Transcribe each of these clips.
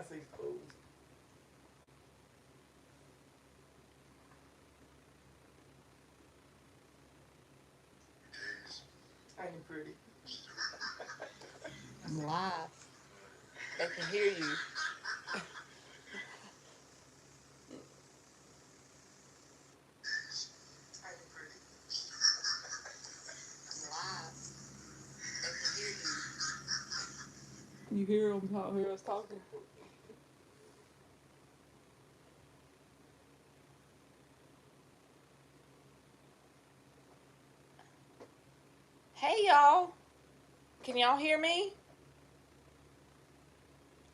see fools. Ain't it pretty? I'm live. They can hear you. Ain't it pretty? I'm live. They can hear you. You hear them talk, hear us talking? Hey, y'all. Can y'all hear me?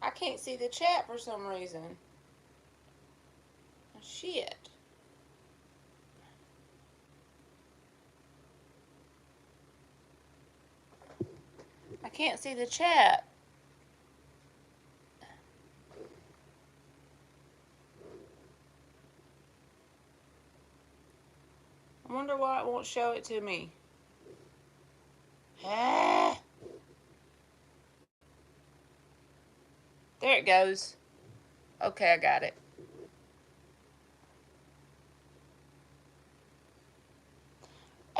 I can't see the chat for some reason. Shit. I can't see the chat. I wonder why it won't show it to me. Ah. There it goes. Okay, I got it.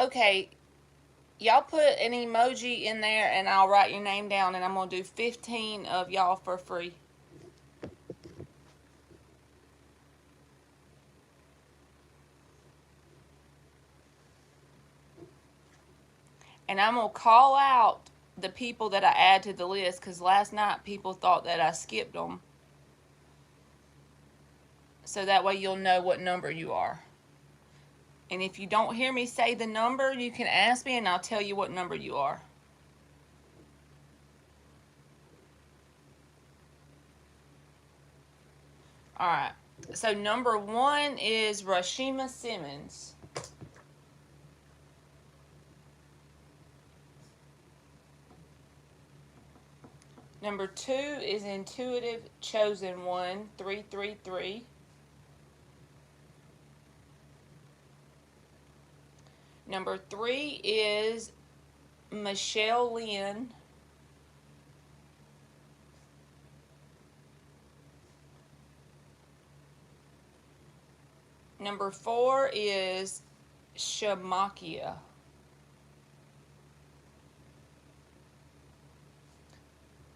Okay, y'all put an emoji in there and I'll write your name down and I'm going to do 15 of y'all for free. And I'm going to call out the people that I add to the list because last night people thought that I skipped them. So that way you'll know what number you are. And if you don't hear me say the number, you can ask me and I'll tell you what number you are. Alright, so number 1 is Rashima Simmons. Number 2 is Intuitive Chosen One, 333. Number 3 is Michelle Lynn. Number 4 is Shamakia.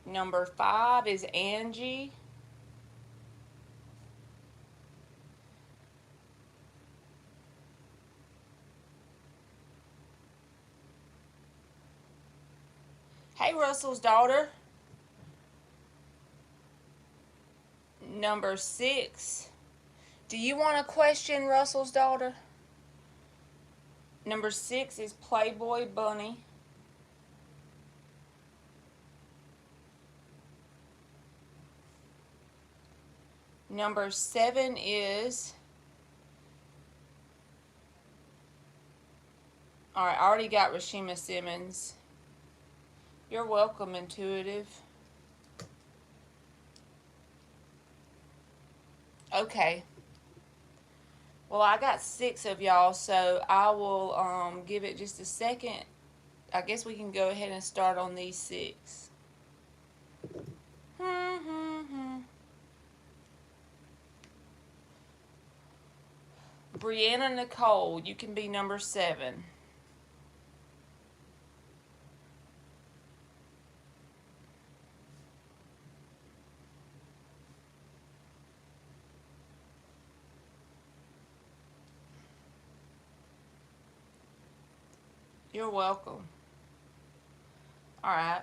Number 5 is Angie. Hey, Russell's daughter. Number 6. Do you want to question Russell's daughter? Number 6 is Playboy Bunny. Number 7 is... Alright, I already got Rashima Simmons. You're welcome, Intuitive. Okay. Well, I got 6 of y'all, so I will give it just a second. I guess we can go ahead and start on these 6. Brianna Nicole, you can be number 7. You're welcome. Alright.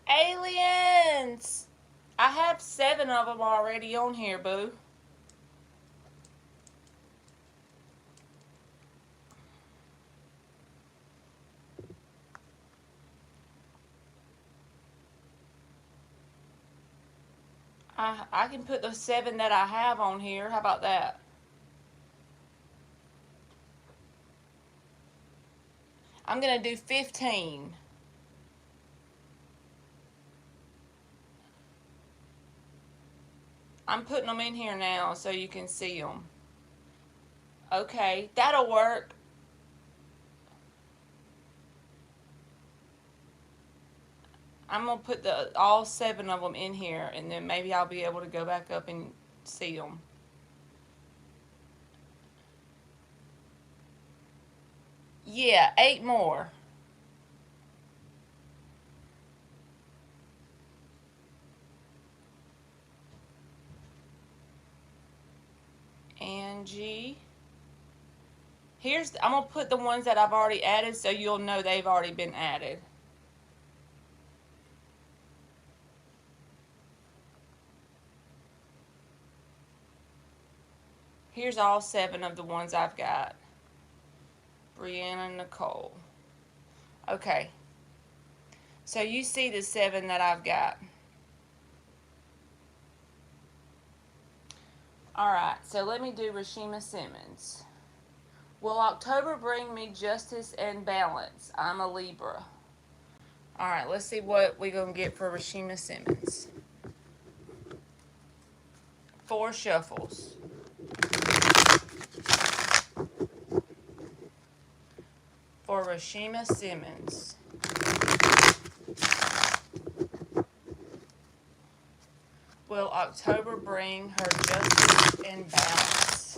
Aliens! I have 7 of them already on here, boo. I can put the 7 that I have on here. How about that? I'm going to do 15. I'm putting them in here now so you can see them. Okay, that'll work. I'm going to put all 7 of them in here, and then maybe I'll be able to go back up and see them. Yeah, 8 more. Angie. I'm going to put the ones that I've already added so you'll know they've already been added. Here's all 7 of the ones I've got. Brianna, Nicole. Okay. So you see the 7 that I've got. Alright, so let me do Rashima Simmons. Will October bring me justice and balance? I'm a Libra. Alright, let's see what we're going to get for Rashima Simmons. 4 shuffles. For Rashima Simmons. Will October bring her justice and balance?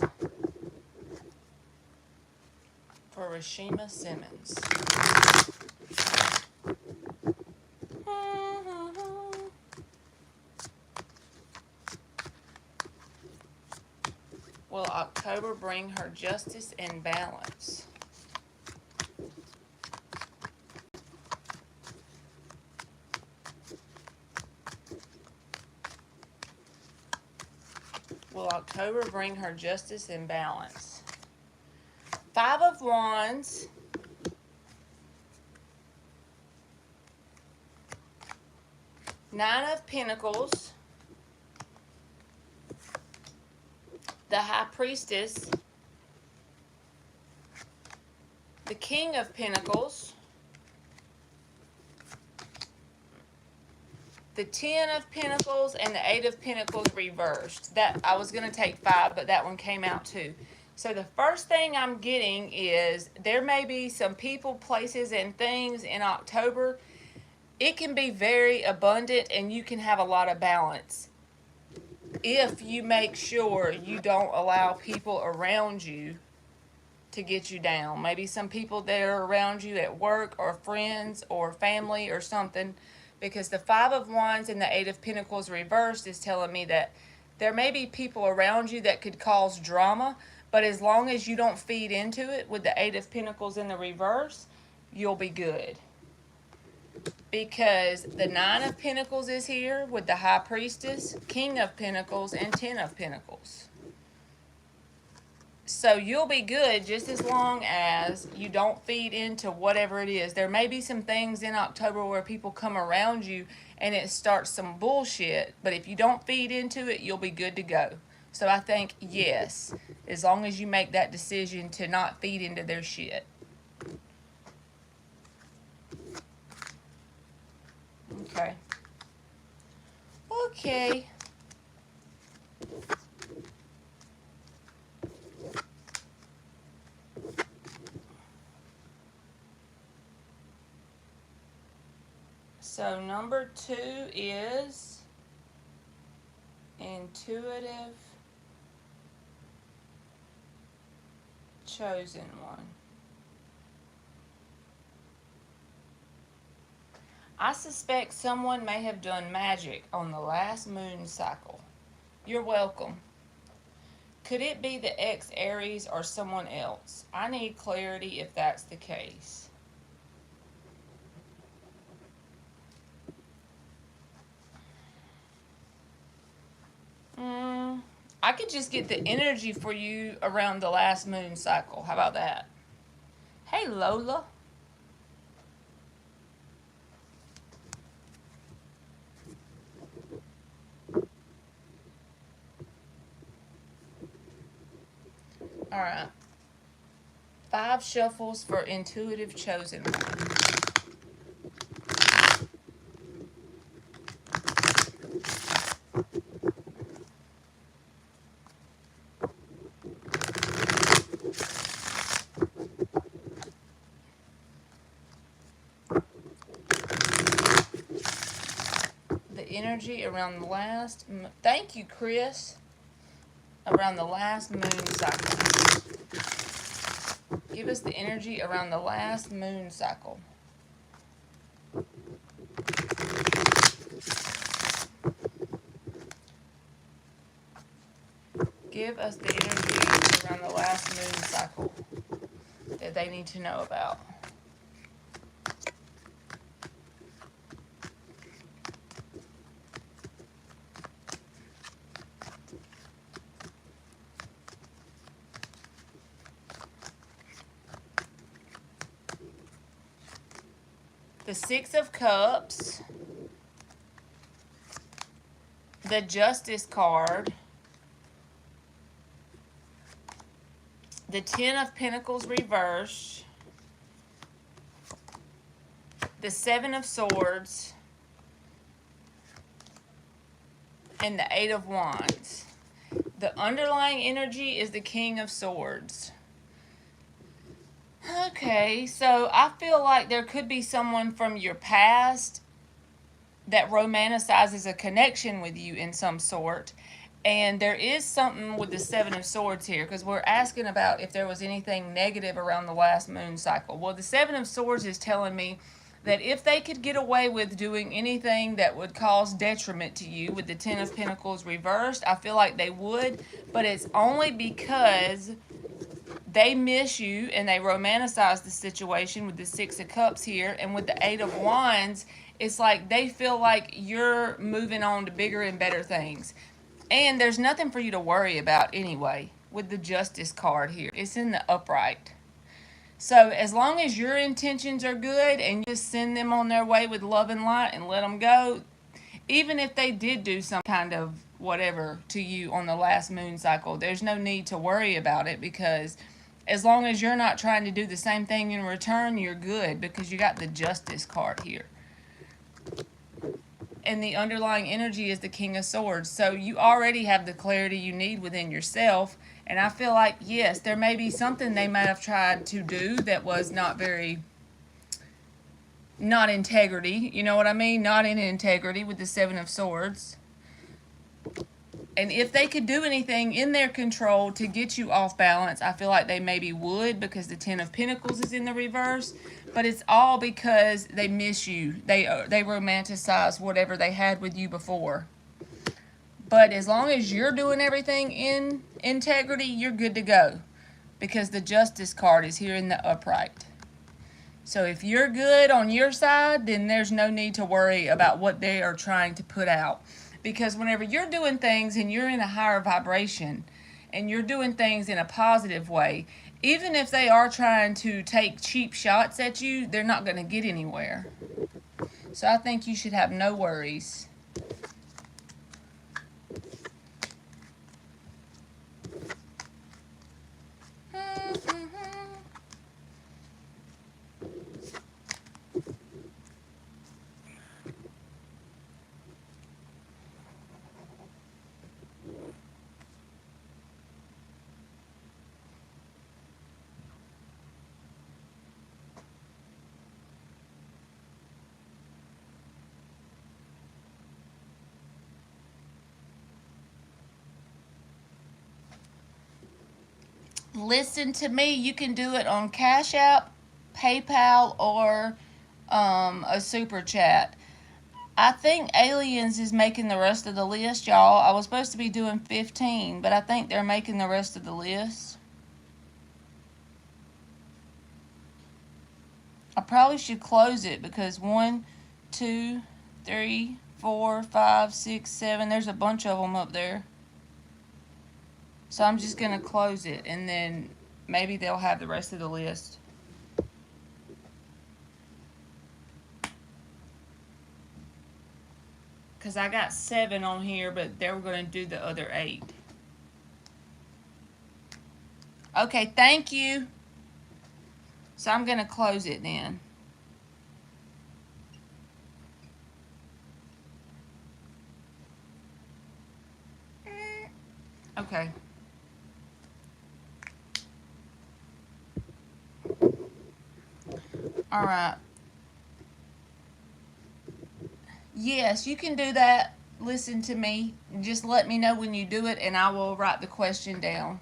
For Rashima Simmons. Will October bring her justice and balance? Will October bring her justice and balance? 5 of Wands. Nine of Pentacles. The High Priestess. The King of Pentacles. The 10 of Pentacles and the 8 of Pentacles reversed. That I was going to take 5, but that one came out too. So the first thing I'm getting is there may be some people, places, and things in October. It can be very abundant and you can have a lot of balance if you make sure you don't allow people around you to get you down. Maybe some people that are around you at work or friends or family or something. Because the 5 of Wands and the 8 of Pentacles reversed is telling me that there may be people around you that could cause drama, but as long as you don't feed into it with the 8 of Pentacles in the reverse, you'll be good. Because the 9 of Pentacles is here with the High Priestess, King of Pentacles, and 10 of Pentacles. So you'll be good just as long as you don't feed into whatever it is. There may be some things in October where people come around you and it starts some bullshit, but if you don't feed into it, you'll be good to go. So I think, yes, as long as you make that decision to not feed into their shit. Okay. Okay. So number 2 is intuitive chosen one. I suspect someone may have done magic on the last moon cycle. You're welcome. Could it be the ex-Aries or someone else? I need clarity if that's the case. I could just get the energy for you around the last moon cycle. How about that? Hey, Lola. All right. 5 shuffles for intuitive chosen one. energy around the last, thank you, Chris, around the last moon cycle. Give us the energy around the last moon cycle. Give us the energy around the last moon cycle that they need to know about. The Six of Cups, the Justice card, the Ten of Pentacles reversed, the Seven of Swords, and the Eight of Wands. The underlying energy is the King of Swords. Okay, so I feel like there could be someone from your past that romanticizes a connection with you in some sort. And there is something with the Seven of Swords here, because we're asking about if there was anything negative around the last moon cycle. Well, the Seven of Swords is telling me that if they could get away with doing anything that would cause detriment to you with the Ten of Pentacles reversed, I feel like they would, but it's only because they miss you and they romanticize the situation with the Six of Cups here. And with the Eight of Wands, it's like they feel like you're moving on to bigger and better things. And there's nothing for you to worry about anyway with the Justice card here. It's in the upright. So as long as your intentions are good and you just send them on their way with love and light and let them go, even if they did do some kind of whatever to you on the last moon cycle, there's no need to worry about it, because as long as you're not trying to do the same thing in return, you're good, because you got the Justice card here. And the underlying energy is the King of Swords. So you already have the clarity you need within yourself. And I feel like, yes, there may be something they might have tried to do that was not integrity. You know what I mean? Not in integrity with the Seven of Swords. And if they could do anything in their control to get you off balance, I feel like they maybe would, because the Ten of Pentacles is in the reverse. But it's all because they miss you. They romanticize whatever they had with you before. But as long as you're doing everything in integrity, you're good to go, because the Justice card is here in the upright. So if you're good on your side, then there's no need to worry about what they are trying to put out. Because whenever you're doing things and you're in a higher vibration and you're doing things in a positive way, even if they are trying to take cheap shots at you, they're not going to get anywhere. So I think you should have no worries. Listen to me. You can do it on Cash App, PayPal, or a super chat. I think Aliens is making the rest of the list, y'all. I was supposed to be doing 15, but I think they're making the rest of the list. I probably should close it, because 1, 2, 3, 4, 5, 6, 7. There's a bunch of them up there. So I'm just going to close it, and then maybe they'll have the rest of the list. Because I got 7 on here, but they were going to do the other 8. Okay, thank you. So I'm going to close it then. Okay. All right. Yes, you can do that. Listen to me. Just let me know when you do it, and I will write the question down.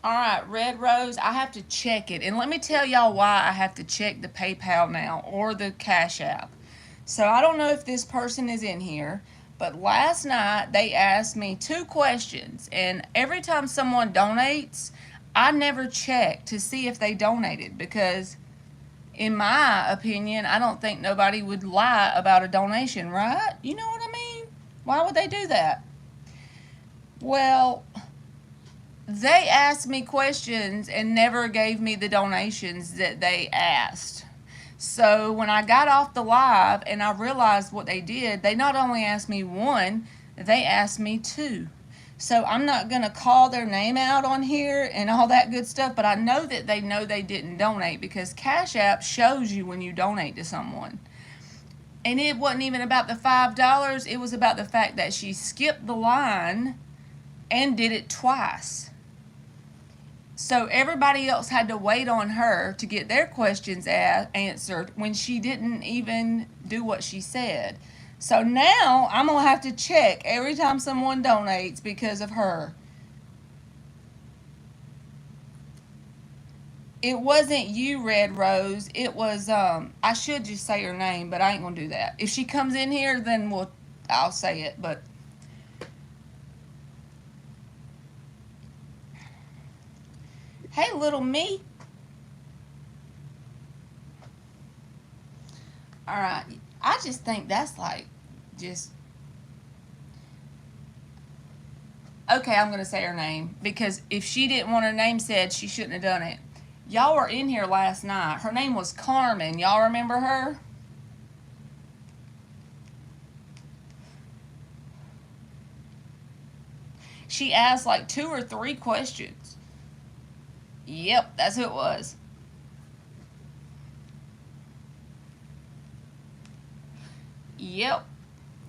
All right, Red Rose, I have to check it. And let me tell y'all why I have to check the PayPal now or the Cash App. So I don't know if this person is in here, but last night they asked me 2 questions. And every time someone donates, I never check to see if they donated because, in my opinion, I don't think nobody would lie about a donation, right? You know what I mean? Why would they do that? Well, they asked me questions and never gave me the donations that they asked. So when I got off the live and I realized what they did, they not only asked me one, they asked me two. So I'm not going to call their name out on here and all that good stuff, but I know that they know they didn't donate because Cash App shows you when you donate to someone. And it wasn't even about the $5, it was about the fact that she skipped the line and did it twice. So everybody else had to wait on her to get their questions answered when she didn't even do what she said. So now I'm going to have to check every time someone donates because of her. It wasn't you, Red Rose. It was, I should just say her name, but I ain't going to do that. If she comes in here, then I'll say it, but. Hey, little me. All right. I just think that's like, just. Okay, I'm going to say her name because if she didn't want her name said, she shouldn't have done it. Y'all were in here last night. Her name was Carmen. Y'all remember her? She asked like 2 or 3 questions. Yep, that's who it was. Yep.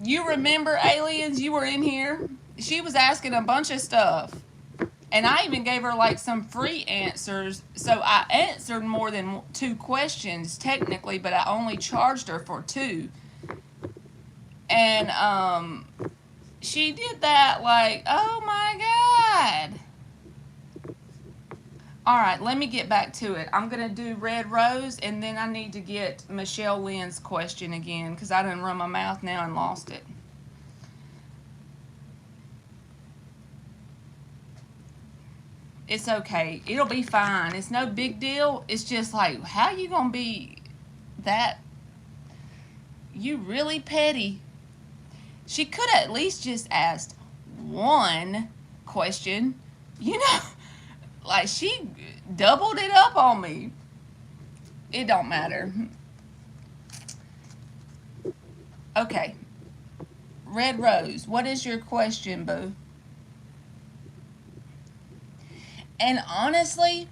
You remember, aliens? You were in here. She was asking a bunch of stuff. And I even gave her like some free answers. So I answered more than 2 questions technically, but I only charged her for 2. And she did that like, oh my God. All right, let me get back to it. I'm going to do Red Rose, and then I need to get Michelle Lynn's question again because I done run my mouth now and lost it. It's okay. It'll be fine. It's no big deal. It's just like, how you going to be that? You really petty. She could have at least just asked 1 question. You know, like she doubled it up on me. It don't matter. Okay. Red Rose, what is your question, boo? And honestly,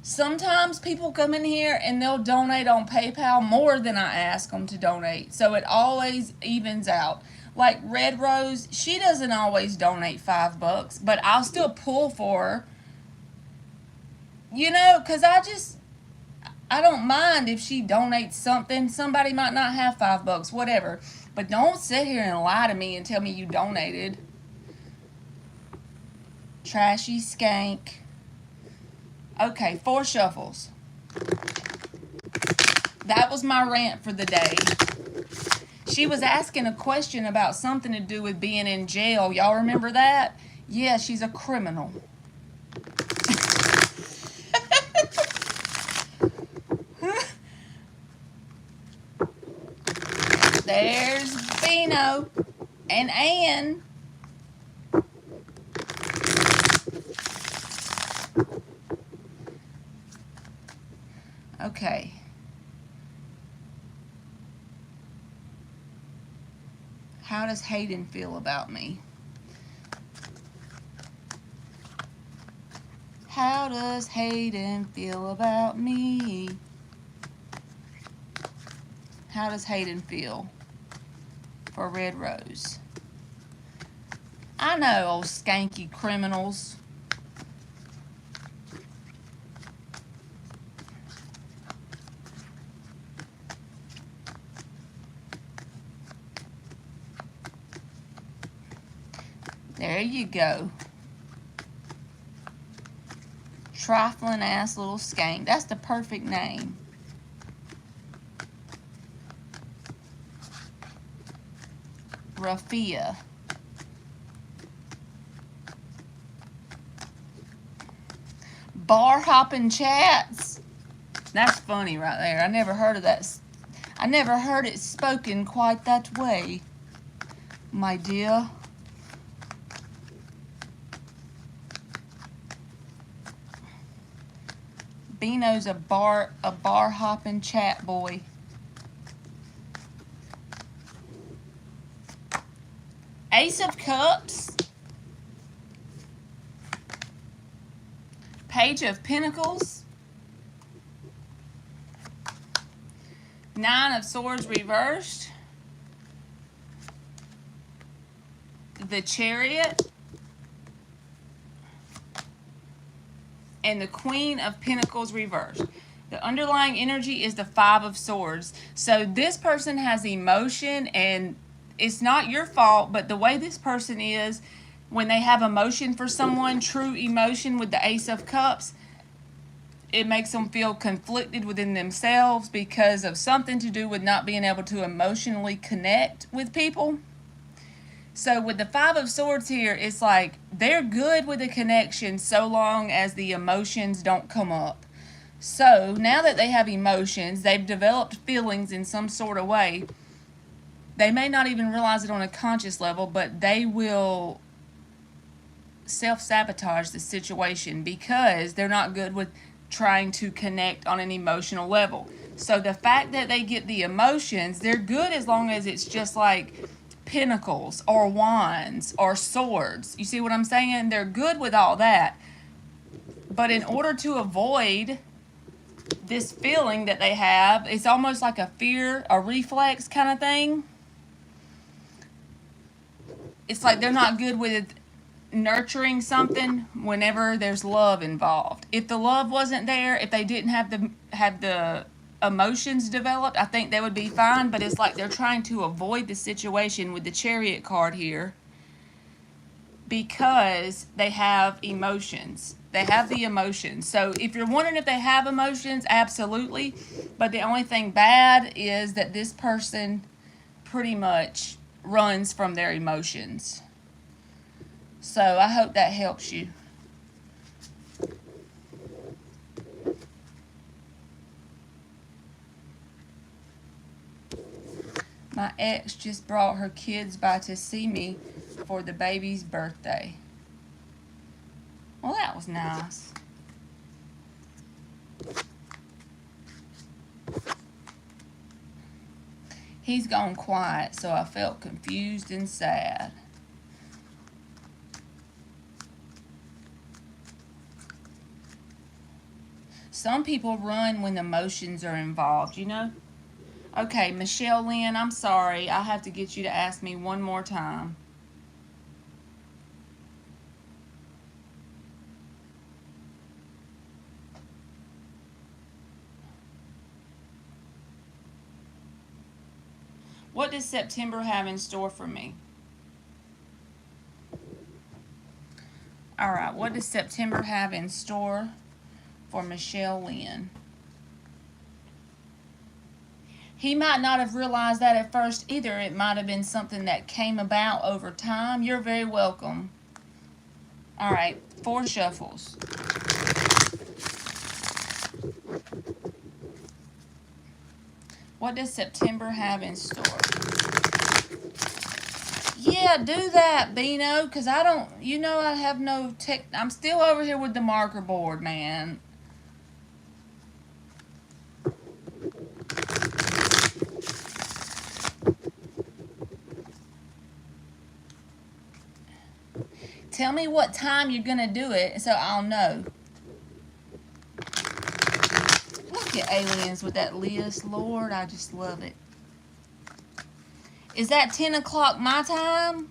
sometimes people come in here and they'll donate on PayPal more than I ask them to donate. So it always evens out. Like Red Rose, she doesn't always donate $5, but I'll still pull for her. You know, because I don't mind if she donates something. Somebody might not have $5, whatever. But don't sit here and lie to me and tell me you donated. Trashy skank. Okay, 4 shuffles. That was my rant for the day. She was asking a question about something to do with being in jail. Y'all remember that? Yeah, she's a criminal. There's Bino and Ann. Okay. How does Hayden feel about me? How does Hayden feel about me? How does Hayden feel for Red Rose? I know, old skanky criminals. There you go. Trifling ass little skank. That's the perfect name. Rafia. Bar hopping chats. That's funny right there. I never heard of that. I never heard it spoken quite that way, my dear. Bino's a bar hopping chat boy. Ace of Cups. Page of Pentacles. Nine of Swords reversed. The Chariot. And the Queen of Pentacles reversed. The underlying energy is the Five of Swords. So this person has emotion, and it's not your fault, but the way this person is, when they have emotion for someone, true emotion with the Ace of Cups, it makes them feel conflicted within themselves because of something to do with not being able to emotionally connect with people. So with the Five of Swords here, it's like they're good with a connection so long as the emotions don't come up. So now that they have emotions, they've developed feelings in some sort of way. They may not even realize it on a conscious level, but they will self-sabotage the situation because they're not good with trying to connect on an emotional level. So the fact that they get the emotions, they're good as long as it's just like pentacles or wands or swords. You see what I'm saying? They're good with all that. But in order to avoid this feeling that they have, it's almost like a fear, a reflex kind of thing. It's like they're not good with nurturing something whenever there's love involved. If the love wasn't there, if they didn't have the emotions developed, I think they would be fine, but it's like they're trying to avoid the situation with the Chariot card here because they have emotions. They have the emotions. So if you're wondering if they have emotions, absolutely. But the only thing bad is that this person pretty much runs from their emotions. So I hope that helps you. My ex just brought her kids by to see me for the baby's birthday. Well, that was nice. He's gone quiet, so I felt confused and sad. Some people run when emotions are involved, you know? Okay, Michelle Lynn, I'm sorry. I have to get you to ask me one more time. What does September have in store for me? All right, what does September have in store for Michelle Lynn? He might not have realized that at first either. It might have been something that came about over time. You're very welcome. All right, 4 shuffles. What does September have in store? Yeah, do that, Bino, because I don't, you know, I have no tech. I'm still over here with the marker board, man. Tell me what time you're going to do it so I'll know. Look at aliens with that list. Lord, I just love it. Is that 10 o'clock my time?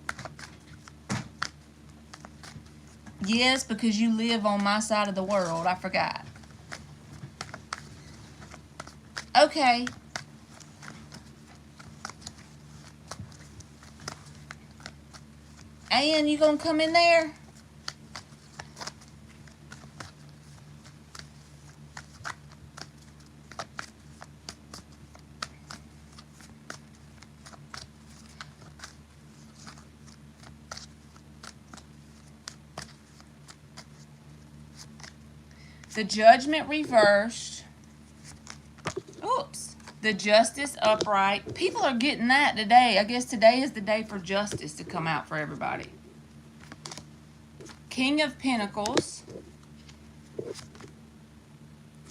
Yes, because you live on my side of the world. I forgot. Okay. Ann, you gonna come in there? The Judgment reversed. Oops. The Justice upright. People are getting that today. I guess today is the day for justice to come out for everybody. King of Pentacles.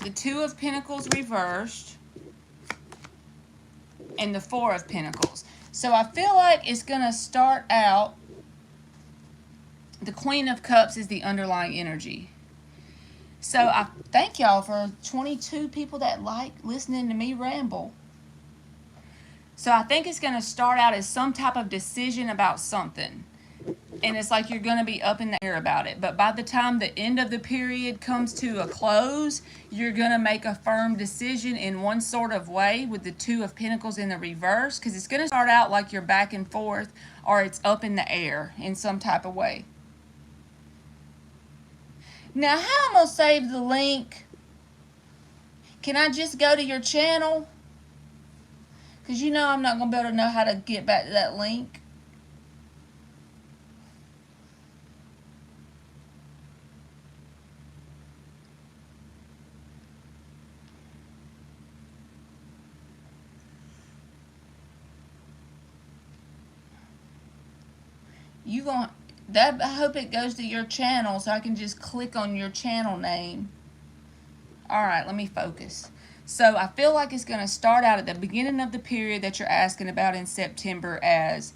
The Two of Pentacles reversed. And the Four of Pentacles. So I feel like it's going to start out. The Queen of Cups is the underlying energy. So I thank y'all for 22 people that like listening to me ramble. So I think it's going to start out as some type of decision about something. And it's like you're going to be up in the air about it. But by the time the end of the period comes to a close, you're going to make a firm decision in one sort of way with the Two of Pentacles in the reverse. Because it's going to start out like you're back and forth or it's up in the air in some type of way. Now, how I'm going to save the link? Can I just go to your channel? Because you know I'm not going to be able to know how to get back to that link. I hope it goes to your channel so I can just click on your channel name. Alright, let me focus. So I feel like it's going to start out at the beginning of the period that you're asking about in September as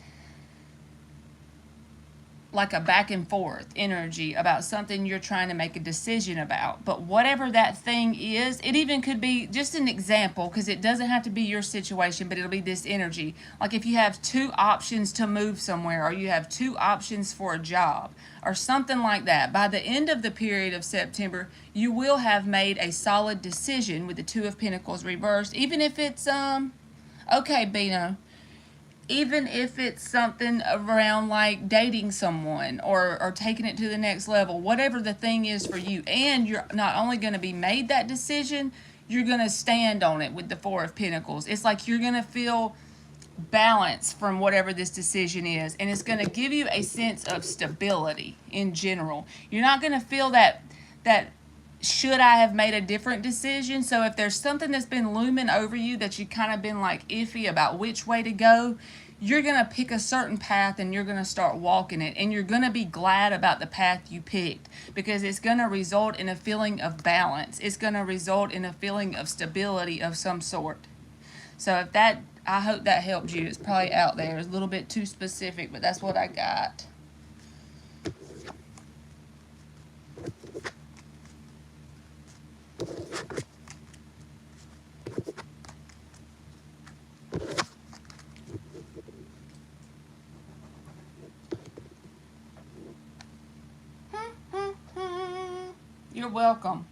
like a back and forth energy about something you're trying to make a decision about. But whatever that thing is, it even could be just an example because it doesn't have to be your situation, but it'll be this energy. Like if you have two options to move somewhere or you have two options for a job or something like that. By the end of the period of September, you will have made a solid decision with the Two of Pentacles reversed, even if it's, okay, Bino. Even if it's something around like dating someone or taking it to the next level, whatever the thing is for you. And you're not only going to be made that decision, you're going to stand on it with the Four of Pentacles. It's like you're going to feel balance from whatever this decision is. And it's going to give you a sense of stability in general. You're not going to feel that should I have made a different decision? So if there's something that's been looming over you that you kind of been like iffy about which way to go, you're going to pick a certain path and you're going to start walking it. And you're going to be glad about the path you picked because it's going to result in a feeling of balance. It's going to result in a feeling of stability of some sort. So if that, I hope that helped you. It's probably out there. It's a little bit too specific, but that's what I got. You're welcome.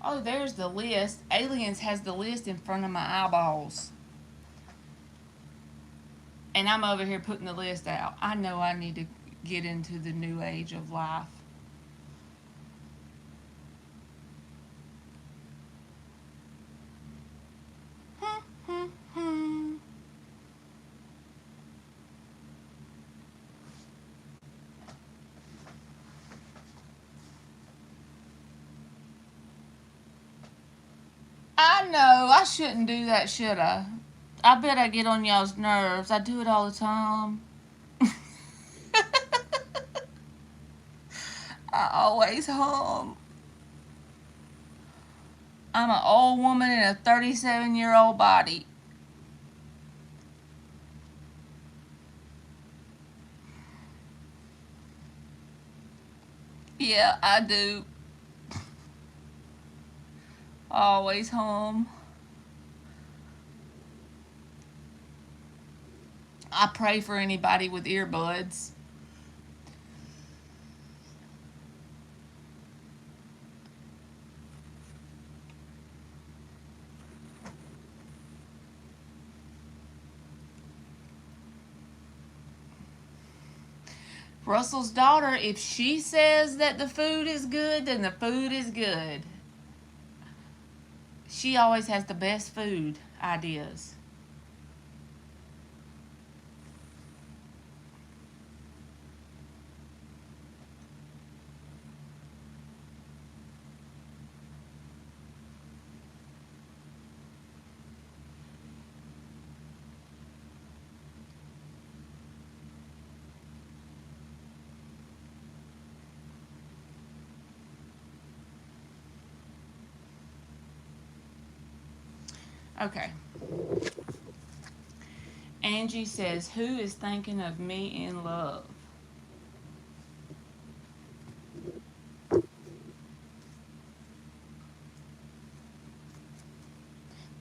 Oh, there's the list. Aliens has the list in front of my eyeballs. And I'm over here putting the list out. I know I need to get into the new age of life. I know. I shouldn't do that, should I? I bet I get on y'all's nerves. I do it all the time. I always hum. I'm an old woman in a 37-year-old body. Yeah, I do. Always home. I pray for anybody with earbuds. Russell's daughter, if she says that the food is good, then the food is good. She always has the best food ideas. Okay. Angie says, who is thinking of me in love?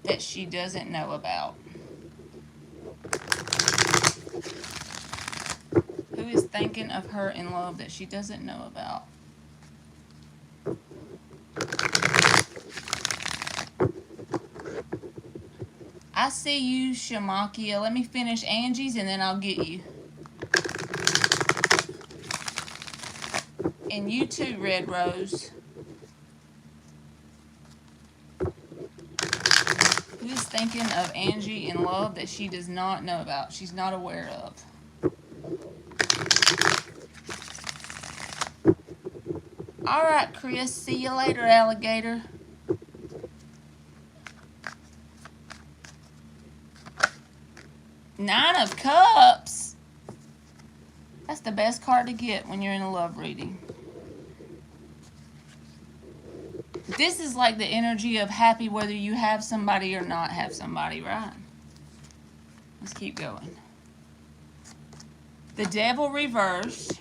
That she doesn't know about. Who is thinking of her in love that she doesn't know about? I see you, Shamakia. Let me finish Angie's and then I'll get you. And you too, Red Rose. Who is thinking of Angie in love that she does not know about? She's not aware of. Alright, Chris. See you later, alligator. Nine of Cups. That's the best card to get when you're in a love reading. This is like the energy of happy whether you have somebody or not have somebody, right? Let's keep going. The Devil reversed.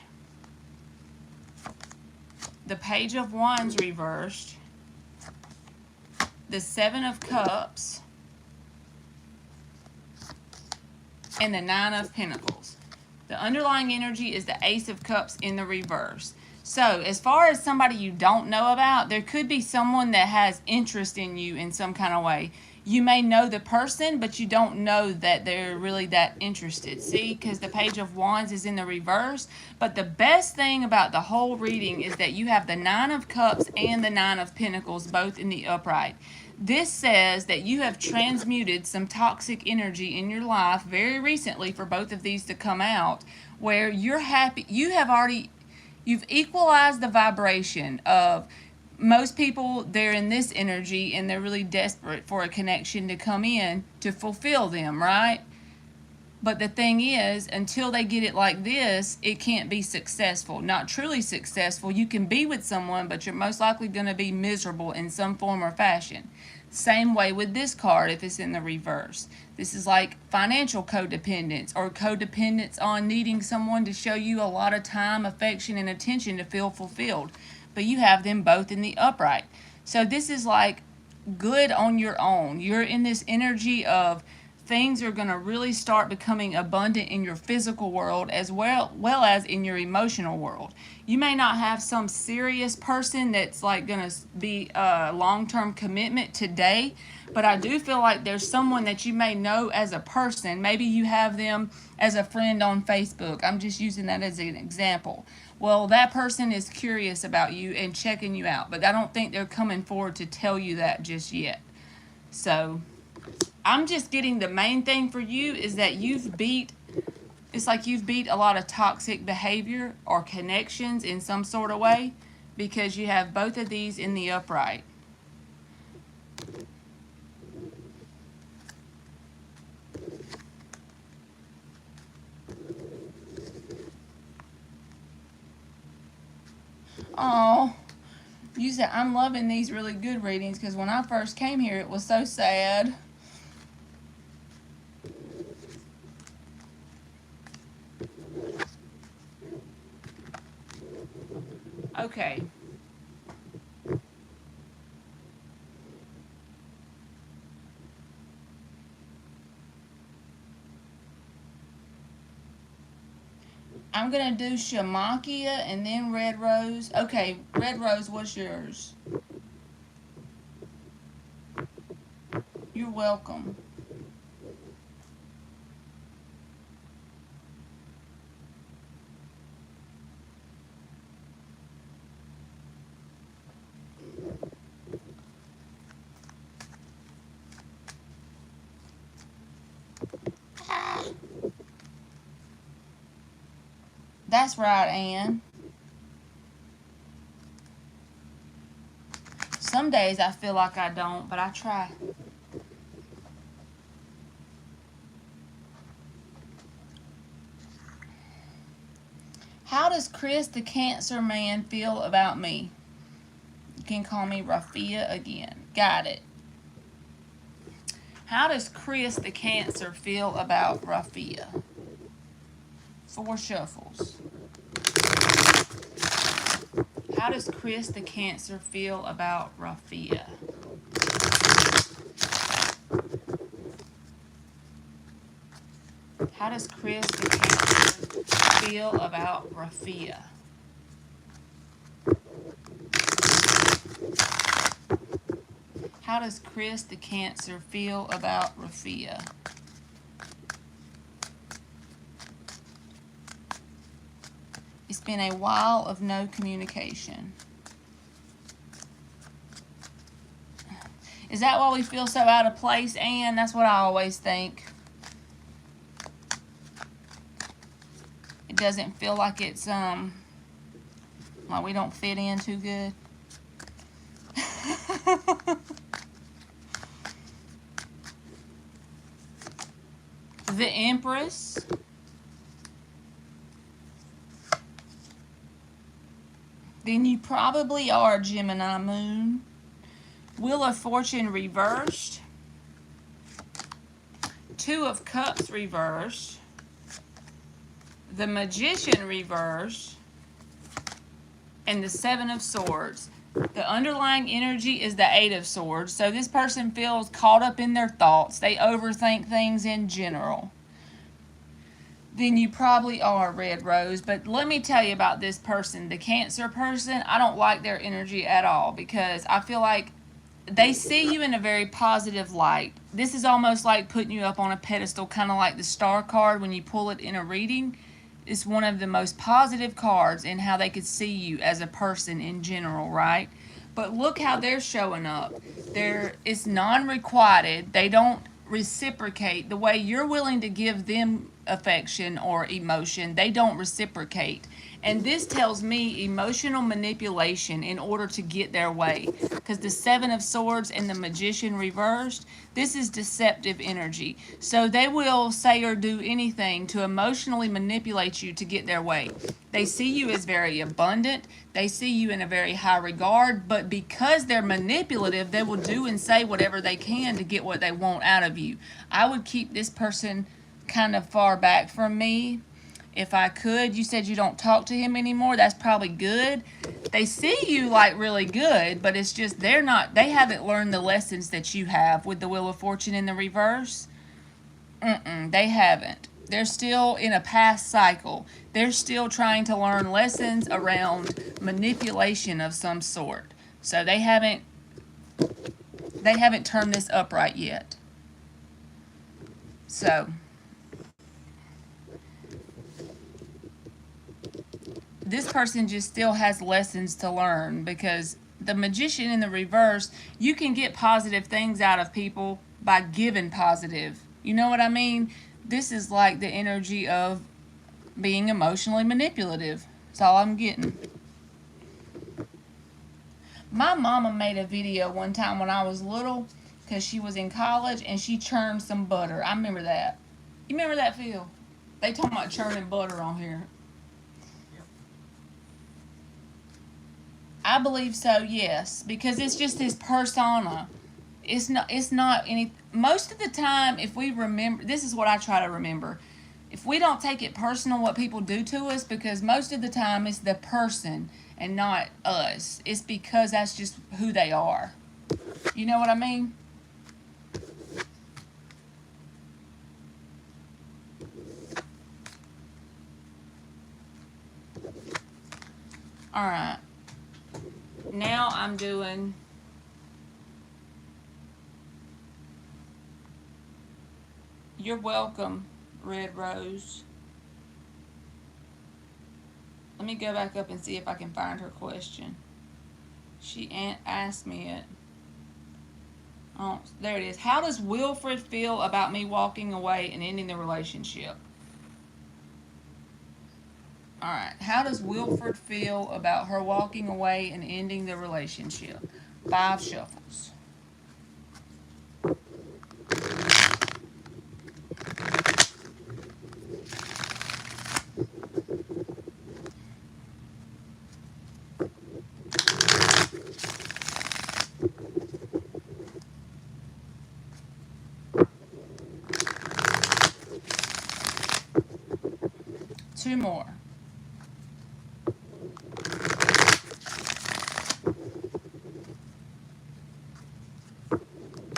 The Page of Wands reversed. The Seven of Cups. And the Nine of Pentacles. The underlying energy is the Ace of Cups in the reverse. So, as far as somebody you don't know about, there could be someone that has interest in you in some kind of way. You may know the person, but you don't know that they're really that interested. See, because the Page of Wands is in the reverse. But the best thing about the whole reading is that you have the Nine of Cups and the Nine of Pentacles both in the upright. This says that you have transmuted some toxic energy in your life very recently for both of these to come out, where you're happy. You've equalized the vibration of most people. They're in this energy and they're really desperate for a connection to come in to fulfill them, right? But the thing is, until they get it like this, it can't be successful. Not truly successful. You can be with someone, but you're most likely going to be miserable in some form or fashion. Same way with this card if it's in the reverse. This is like financial codependence or codependence on needing someone to show you a lot of time, affection, and attention to feel fulfilled. But you have them both in the upright. So this is like good on your own. You're in this energy of things are going to really start becoming abundant in your physical world as well as in your emotional world. You may not have some serious person that's like going to be a long-term commitment today, but I do feel like there's someone that you may know as a person. Maybe you have them as a friend on Facebook. I'm just using that as an example. Well, that person is curious about you and checking you out, but I don't think they're coming forward to tell you that just yet. So I'm just getting the main thing for you is that it's like you've beat a lot of toxic behavior or connections in some sort of way because you have both of these in the upright. Oh, you said I'm loving these really good readings because when I first came here, it was so sad. Okay. I'm going to do Shamakia and then Red Rose. Okay, Red Rose, what's yours? You're welcome. That's right, Ann. Some days I feel like I don't, but I try. How does Chris the Cancer Man feel about me? You can call me Rafia again. Got it. How does Chris the Cancer feel about Rafia? 4 shuffles. How does Chris the Cancer feel about Rafia? How does Chris the Cancer feel about Rafia? How does Chris the Cancer feel about Rafia? It's been a while of no communication. Is that why we feel so out of place, Ann? That's what I always think. It doesn't feel like it's, like we don't fit in too good. The Empress. Then you probably are Gemini Moon. Wheel of Fortune reversed. 2 of Cups reversed. The Magician reversed. And the 7 of Swords. The underlying energy is the 8 of Swords. So this person feels caught up in their thoughts. They overthink things in general. Then you probably are Red Rose. But let me tell you about this person. The Cancer person, I don't like their energy at all because I feel like they see you in a very positive light. This is almost like putting you up on a pedestal, kind of like the star card when you pull it in a reading. It's one of the most positive cards in how they could see you as a person in general, right? But look how they're showing up. It's non-requited. They don't reciprocate the way you're willing to give them affection or emotion. They don't reciprocate. And this tells me emotional manipulation in order to get their way. Because the 7 of Swords and the Magician reversed, this is deceptive energy. So they will say or do anything to emotionally manipulate you to get their way. They see you as very abundant. They see you in a very high regard. But because they're manipulative, they will do and say whatever they can to get what they want out of you. I would keep this person kind of far back from me if I could. You said you don't talk to him anymore. That's probably good. They see you like really good, but it's just they haven't learned the lessons that you have with the Wheel of Fortune in the reverse. They haven't. They're still in a past cycle. They're still trying to learn lessons around manipulation of some sort. So they haven't turned this upright yet. So this person just still has lessons to learn because the Magician in the reverse, you can get positive things out of people by giving positive. You know what I mean? This is like the energy of being emotionally manipulative. That's all I'm getting. My mama made a video one time when I was little because she was in college and she churned some butter. I remember that. You remember that, Phil? They talking about churning butter on here. I believe so, yes, because it's just his persona. It's not any. Most of the time, if we remember, this is what I try to remember. if we don't take it personal what people do to us, because most of the time it's the person and not us. It's because that's just who they are. You know what I mean? Alright. Now I'm doing You're welcome, Red Rose. Let me go back up and see if I can find her question. She asked me it. Oh, there it is. How does Wilfred feel about me walking away and ending the relationship? Alright, how does Wilfred feel about her walking away and ending the relationship? 5 shuffles. Two more.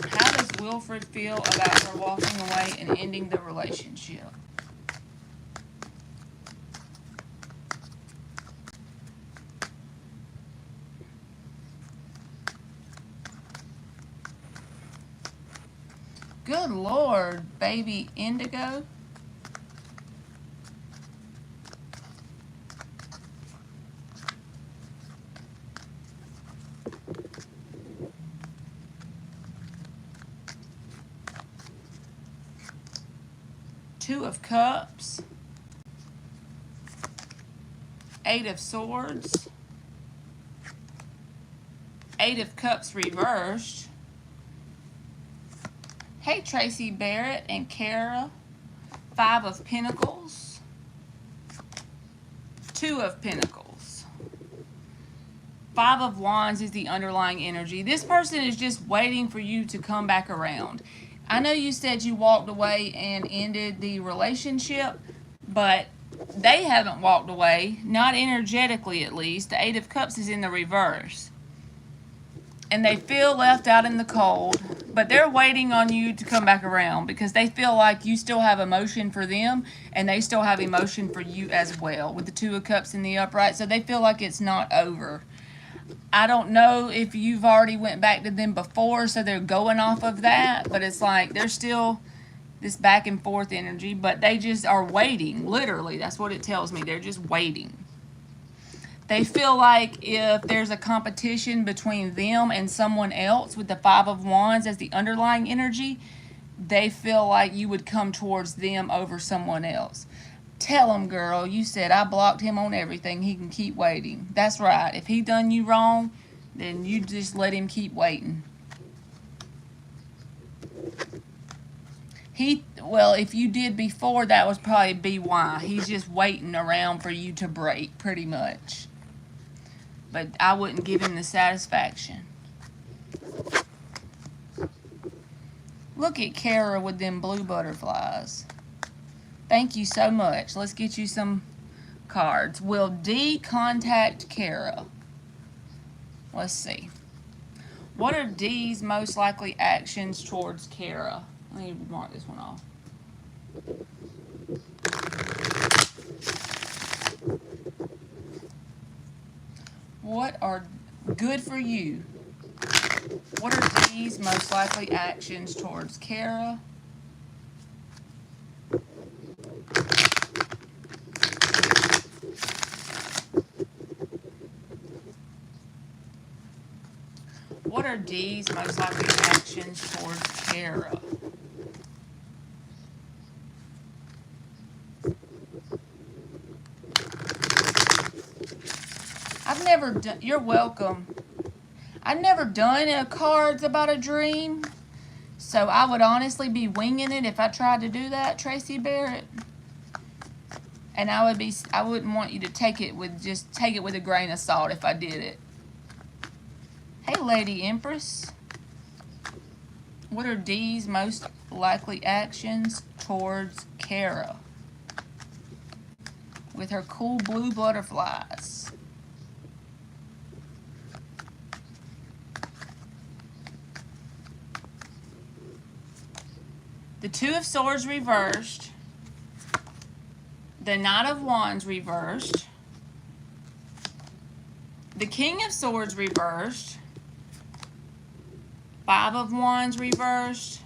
How does Wilfred feel about her walking away and ending the relationship? Good Lord, baby Indigo. Two of Cups, 8 of Swords, 8 of Cups reversed. Hey, Tracy Barrett and Kara, 5 of Pentacles, 2 of Pentacles. 5 of Wands is the underlying energy. This person is just waiting for you to come back around. I know you said you walked away and ended the relationship, but they haven't walked away, not energetically at least. The 8 of Cups is in the reverse. And they feel left out in the cold, but they're waiting on you to come back around because they feel like you still have emotion for them and they still have emotion for you as well with the 2 of Cups in the upright. So they feel like it's not over. I don't know if you've already went back to them before, so they're going off of that, but it's like there's still this back and forth energy, but they just are waiting. Literally, that's what it tells me. They're just waiting. They feel like if there's a competition between them and someone else with the 5 of Wands as the underlying energy, they feel like you would come towards them over someone else. Tell him, girl, you said I blocked him on everything. He can keep waiting. That's right. If he done you wrong, then you just let him keep waiting. Well, if you did before, that was probably be why. He's just waiting around for you to break, pretty much. But I wouldn't give him the satisfaction. Look at Kara with them blue butterflies. Thank you so much. Let's get you some cards. Will D contact Kara? Let's see. What are D's most likely actions towards Kara? Let me mark this one off. What are good for you? What are D's most likely actions towards Kara? What are D's most likely actions towards Kara? I've never done, you're welcome. I've never done cards about a dream, so I would honestly be winging it if I tried to do that, Tracy Barrett. And I wouldn't want you to take it with a grain of salt if I did it. Hey, Lady Empress. What are D's most likely actions towards Kara? with her cool blue butterflies. The Two of Swords reversed. The Knight of Wands reversed. The King of Swords reversed. Five of Wands reversed.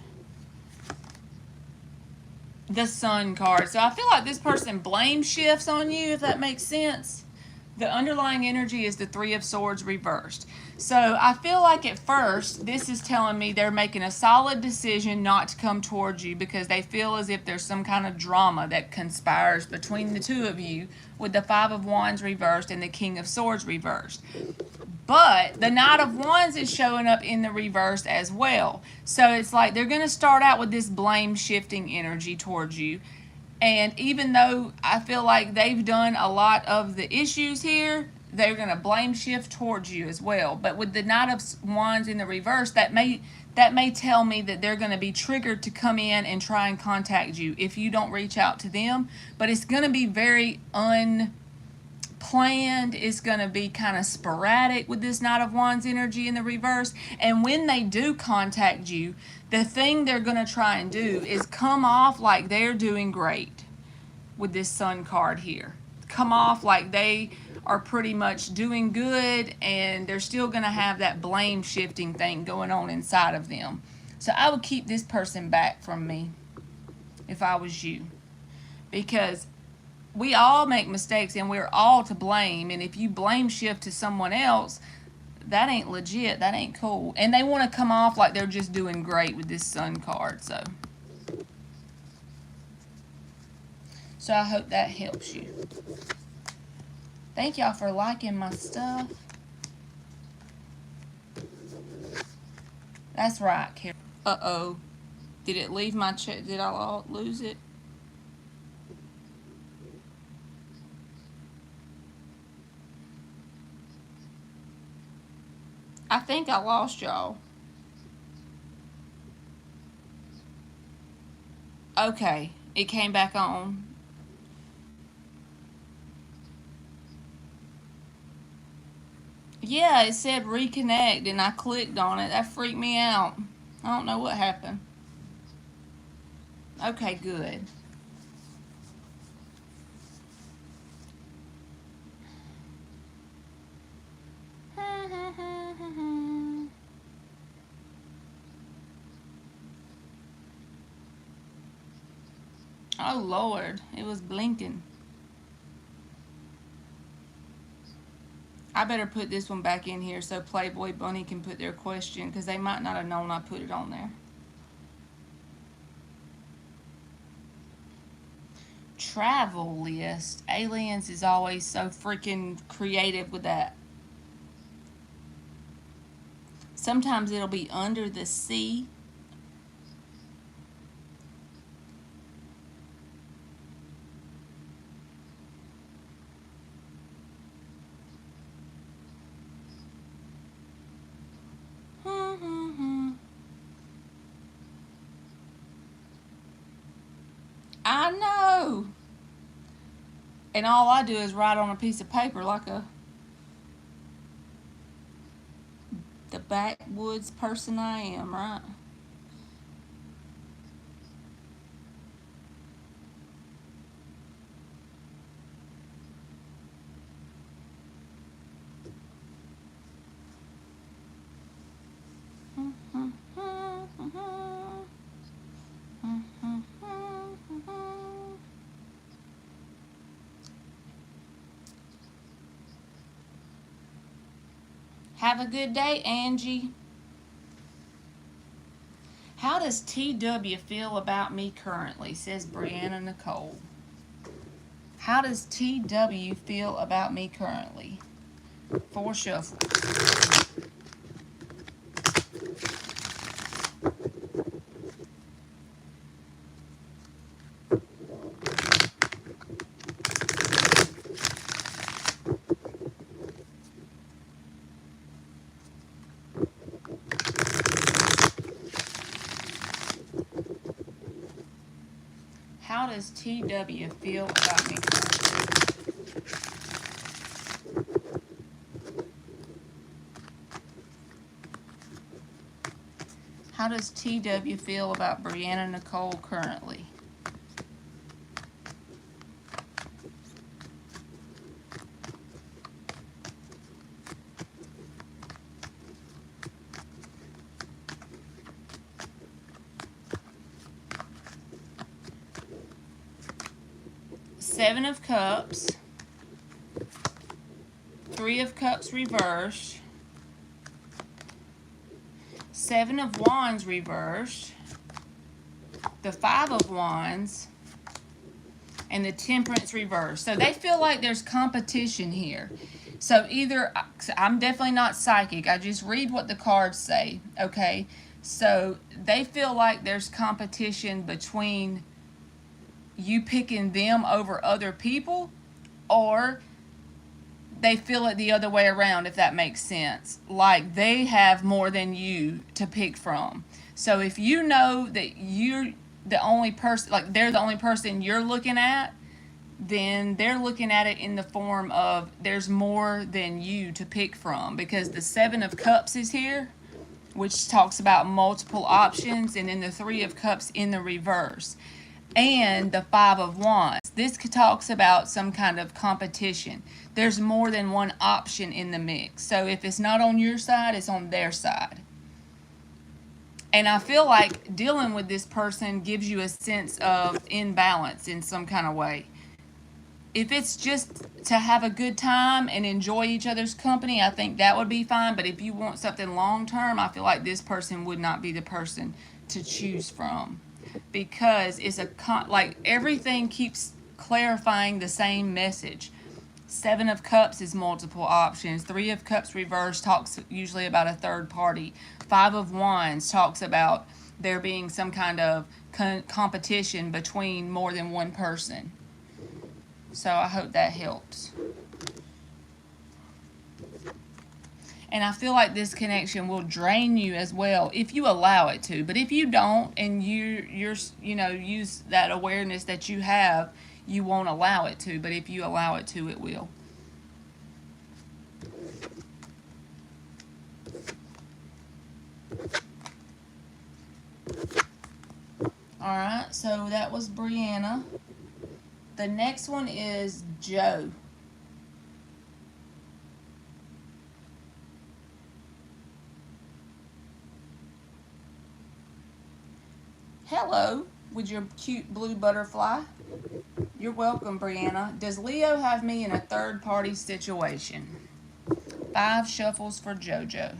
The Sun card. So I feel like this person blame shifts on you, if that makes sense. The underlying energy is the Three of Swords reversed. So I feel like at first, this is telling me they're making a solid decision not to come towards you because they feel as if there's some kind of drama that conspires between the two of you with the Five of Wands reversed and the King of Swords reversed. But the Knight of Wands is showing up in the reverse as well. So it's like they're going to start out with this blame shifting energy towards you. And even though I feel like they've done a lot of the issues here, they're going to blame shift towards you as well. But with the Knight of Wands in the reverse, that may tell me that they're going to be triggered to come in and try and contact you if you don't reach out to them. But it's going to be very unplanned. It's going to be kind of sporadic with this Knight of Wands energy in the reverse. And when they do contact you, the thing they're going to try and do is come off like they're doing great with this Sun card here. Come off like they are pretty much doing good, and they're still going to have that blame shifting thing going on inside of them. So I would keep this person back from me if I was you, because we all make mistakes and we're all to blame. And if you blame shift to someone else, that ain't legit. That ain't cool. And they want to come off like they're just doing great with this Sun card. So I hope that helps you. Thank y'all for liking my stuff. That's right, Carol. Uh-oh. Did it leave my check? Did I lose it? I think I lost y'all. Okay. It came back on. Yeah, it said reconnect, and I clicked on it. That freaked me out. I don't know what happened. Okay, good. Oh, Lord. It was blinking. I better put this one back in here so Playboy Bunny can put their question, because they might not have known I put it on there. Travel list. Aliens is always so freaking creative with that. Sometimes it'll be under the sea. I know. And all I do is write on a piece of paper like the backwoods person I am, right? Have a good day, Angie. How does TW feel about me currently? Says Brianna Nicole. How does TW feel about me currently? 4 shuffle. How does TW feel about me currently? How does TW feel about Brianna Nicole currently? Seven of Cups, Three of Cups reversed, Seven of Wands reversed, the Five of Wands, and the Temperance reversed. So they feel like there's competition here. So either, I'm definitely not psychic, I just read what the cards say, okay? So they feel like there's competition between you picking them over other people, or they feel it the other way around, if that makes sense. Like they have more than you to pick from. So if you know that you're the only person, like they're the only person you're looking at, then they're looking at it in the form of there's more than you to pick from, because the Seven of Cups is here, which talks about multiple options, and then the Three of Cups in the reverse, and the Five of Wands. This talks about some kind of competition. There's more than one option in the mix. So if it's not on your side, it's on their side. And I feel like dealing with this person gives you a sense of imbalance in some kind of way. If it's just to have a good time and enjoy each other's company, I think that would be fine. But if you want something long term, I feel like this person would not be the person to choose from, because it's like everything keeps clarifying the same message. Seven of Cups is multiple options. Three of Cups reversed talks usually about a third party. Five of Wands talks about there being some kind of competition between more than one person. So I hope that helps. And I feel like this connection will drain you as well if you allow it to. But if you don't, and you're use that awareness that you have, you won't allow it to. But if you allow it to, it will. Alright, so that was Brianna. The next one is Joe. Hello, with your cute blue butterfly. You're welcome, Brianna. Does Leo have me in a third-party situation? 5 shuffles for JoJo.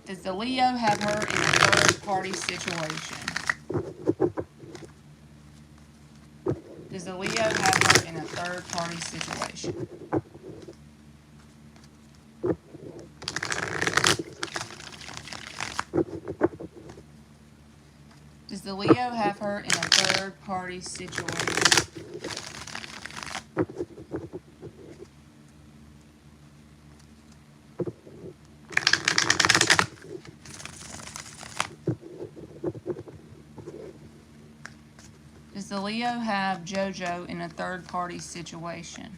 Does the Leo have her in a third-party situation? Does the Leo have her in a third-party situation? Does the Leo have her in a third-party situation? Does the Leo have JoJo in a third-party situation?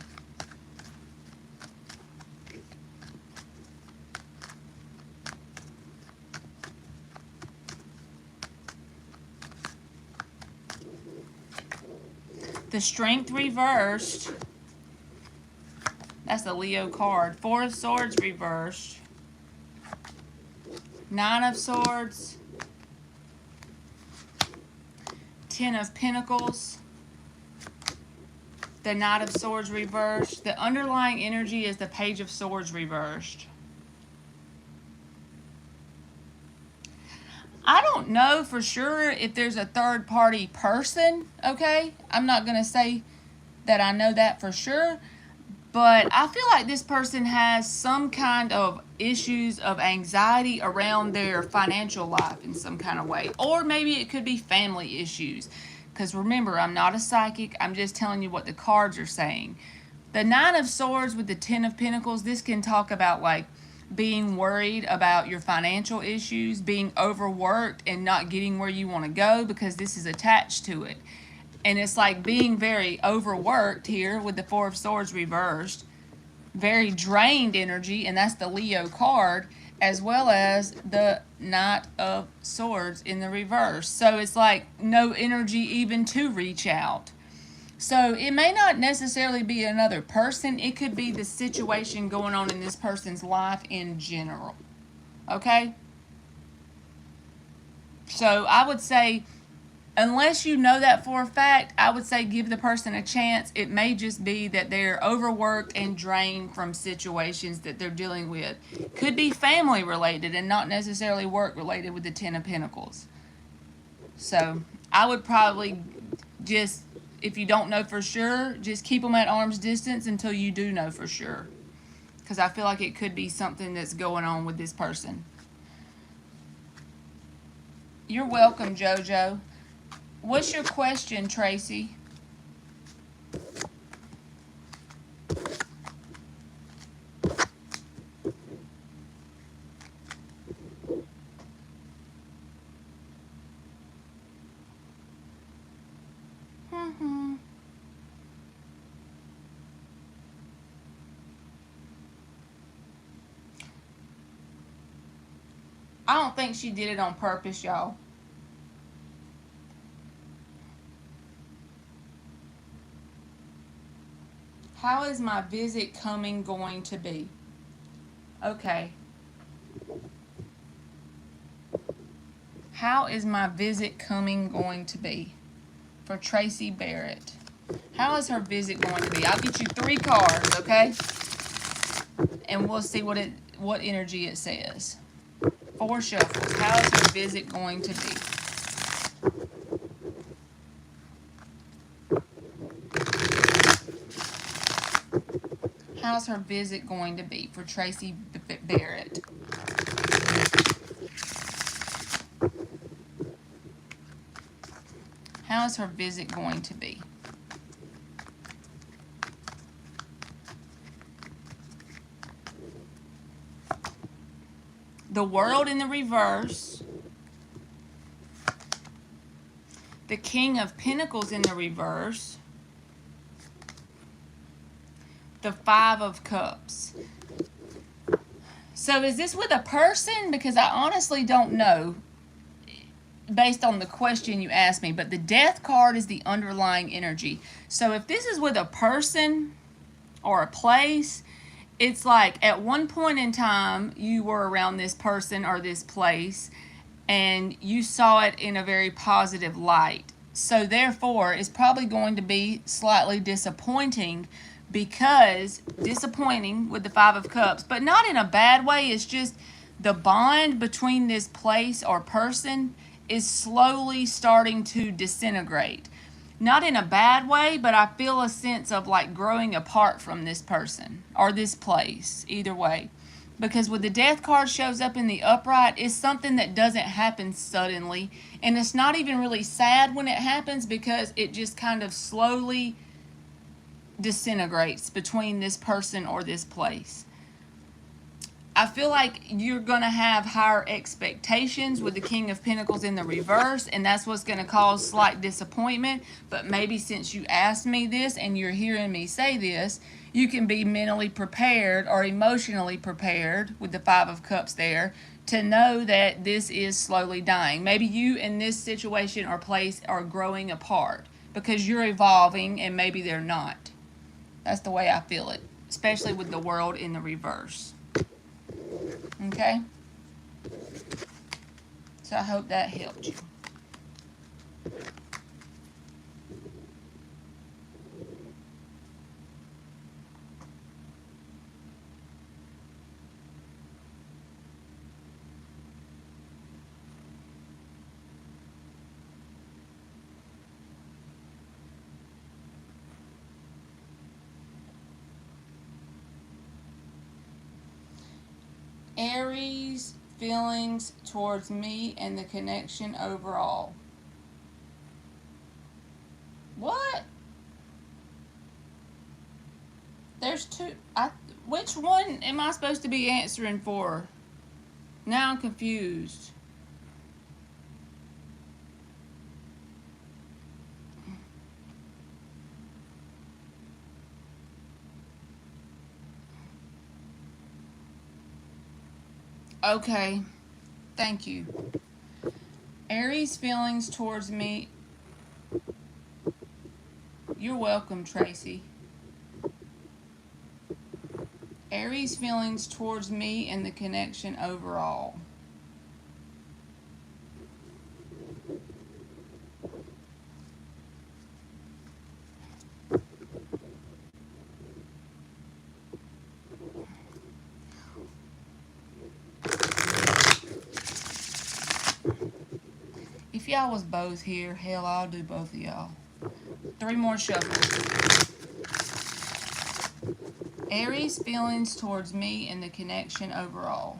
The Strength reversed. That's the Leo card. 4 of Swords reversed. 9 of Swords. 10 of Pentacles. The Knight of Swords reversed. The underlying energy is the Page of Swords reversed. I don't know for sure if there's a third party person, okay? I'm not going to say that I know that for sure. But I feel like this person has some kind of issues of anxiety around their financial life in some kind of way. Or maybe it could be family issues. Because remember, I'm not a psychic. I'm just telling you what the cards are saying. The 9 of Swords with the 10 of Pentacles, this can talk about like being worried about your financial issues, being overworked and not getting where you want to go, because this is attached to it. And it's like being very overworked here with the 4 of Swords reversed. Very drained energy, and that's the Leo card. as well as the Knight of Swords in the reverse. So it's like no energy even to reach out. So it may not necessarily be another person. It could be the situation going on in this person's life in general. Okay? So I would say, unless you know that for a fact, I would say give the person a chance. It may just be that they're overworked and drained from situations that they're dealing with. Could be family related and not necessarily work related with the Ten of Pentacles. So I would probably just, if you don't know for sure, just keep them at arm's distance until you do know for sure. Because I feel like it could be something that's going on with this person. You're welcome, JoJo. What's your question, Tracy? I don't think she did it on purpose, y'all. How is my visit coming going to be? Okay. How is my visit coming going to be? For Tracy Barrett. How is her visit going to be? I'll get you 3 cards, okay? And we'll see what energy it says. 4 shuffles. How is her visit going to be? How's her visit going to be for Tracy Barrett? How is her visit going to be? The World in the reverse. The King of Pentacles in the reverse. The 5 of Cups. So is this with a person? Because I honestly don't know based on the question you asked me. But the Death card is the underlying energy. So if this is with a person or a place, it's like at one point in time you were around this person or this place and you saw it in a very positive light. So therefore, it's probably going to be slightly disappointing, because disappointing with the 5 of Cups, but not in a bad way. It's just the bond between this place or person is slowly starting to disintegrate. Not in a bad way, but I feel a sense of like growing apart from this person or this place, either way. Because when the Death card shows up in the upright, it's something that doesn't happen suddenly. And it's not even really sad when it happens, because it just kind of slowly disintegrates between this person or this place. I feel like you're going to have higher expectations with the King of Pentacles in the reverse, and that's what's going to cause slight disappointment. But maybe since you asked me this and you're hearing me say this, you can be mentally prepared or emotionally prepared with the 5 of Cups there to know that this is slowly dying. Maybe you in this situation or place are growing apart because you're evolving and maybe they're not. That's the way I feel it, especially with the World in the reverse. Okay? So I hope that helped you. Aries, feelings towards me and the connection overall. What? There's 2. Which one am I supposed to be answering for? Now I'm confused. Okay, thank you. Aries feelings towards me. You're welcome, Tracy. Aries feelings towards me and the connection overall. If y'all was both here, hell, I'll do both of y'all. 3 more shuffles. Aries feelings towards me and the connection overall.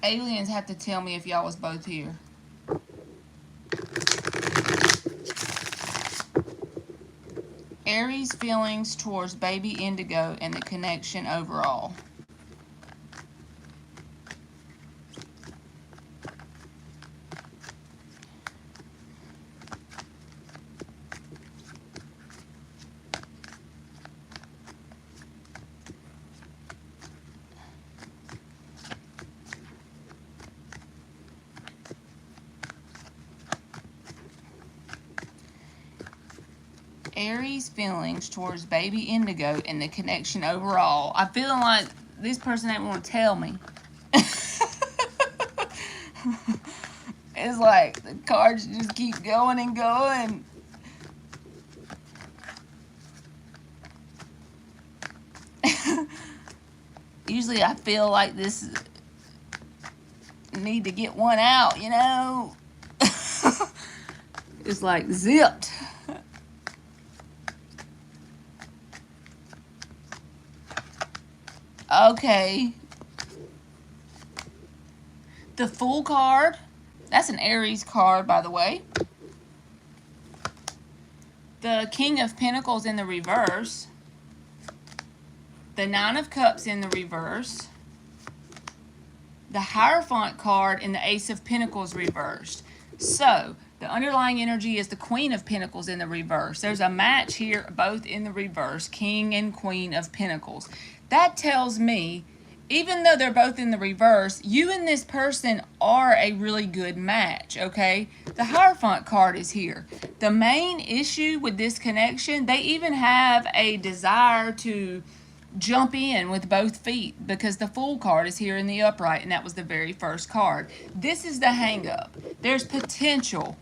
Aliens have to tell me if y'all was both here. Aries feelings towards baby Indigo and the connection overall. Aries feelings towards baby Indigo and the connection overall. I'm feeling like this person ain't want to tell me. It's like the cards just keep going and going. Usually I feel like this need to get one out, you know. It's like zipped. Okay. The Fool card. That's an Aries card, by the way. The King of Pentacles in the reverse. The Nine of Cups in the reverse. The Hierophant card and the Ace of Pentacles reversed. So, the underlying energy is the Queen of Pentacles in the reverse. There's a match here, both in the reverse, King and Queen of Pentacles. That tells me, even though they're both in the reverse, you and this person are a really good match, okay? The Hierophant card is here. The main issue with this connection, they even have a desire to jump in with both feet because the Fool card is here in the upright, and that was the very first card. This is the hang-up. There's potential.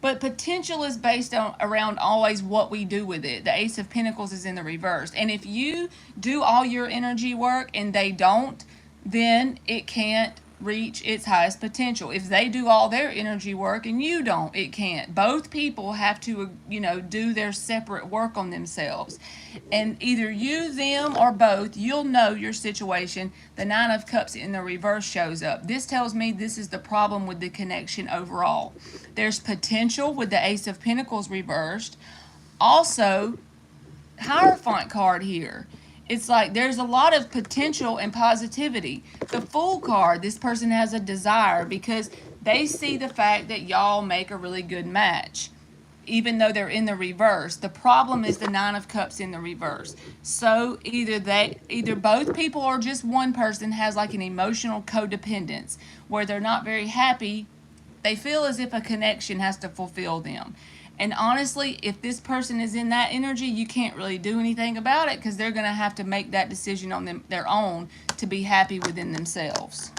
But potential is based on around always what we do with it. The Ace of Pentacles is in the reverse. And if you do all your energy work and they don't, then it can't reach its highest potential. If they do all their energy work and you don't, it can't. Both people have to, do their separate work on themselves. And either you, them, or both, you'll know your situation. The Nine of Cups in the reverse shows up. This tells me this is the problem with the connection overall. There's potential with the Ace of Pentacles reversed. Also, Hierophant card here. It's like there's a lot of potential and positivity. The Fool card, this person has a desire because they see the fact that y'all make a really good match, even though they're in the reverse. The problem is the Nine of Cups in the reverse. So either both people or just one person has like an emotional codependence where they're not very happy. They feel as if a connection has to fulfill them. And honestly, if this person is in that energy, you can't really do anything about it because they're going to have to make that decision on their own to be happy within themselves.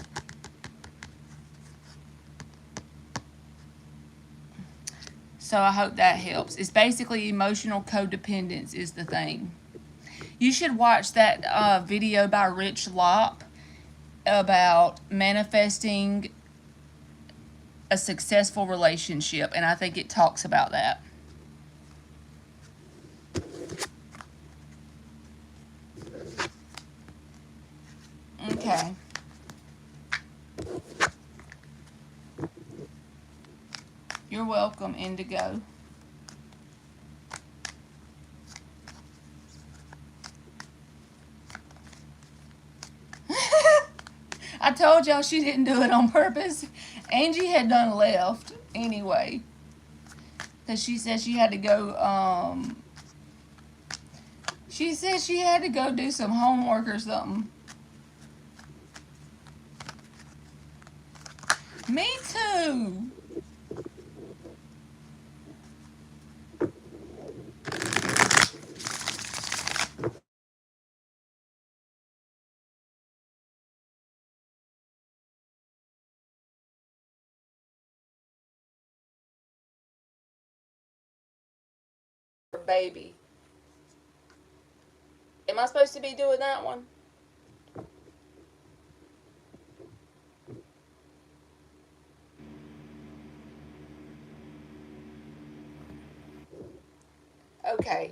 So I hope that helps. It's basically emotional codependence is the thing. You should watch that video by Rich Lopp about manifesting a successful relationship, and I think it talks about that. Okay. You're welcome, Indigo. I told y'all she didn't do it on purpose. Angie had done left anyway, because she said she had to go She said she had to go do some homework or something. Me too. Baby. Am I supposed to be doing that one? Okay.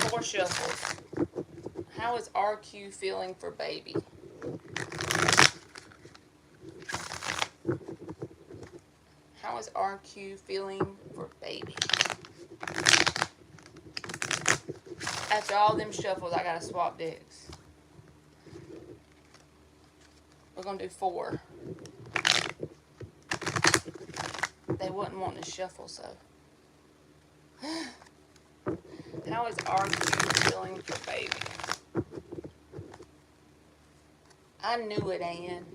Four shuffles. How is RQ feeling for baby? How is RQ feeling for baby? After all them shuffles, I gotta swap decks. We're gonna do 4. They wouldn't want to shuffle, so. How is RQ feeling for baby? I knew it, Ann.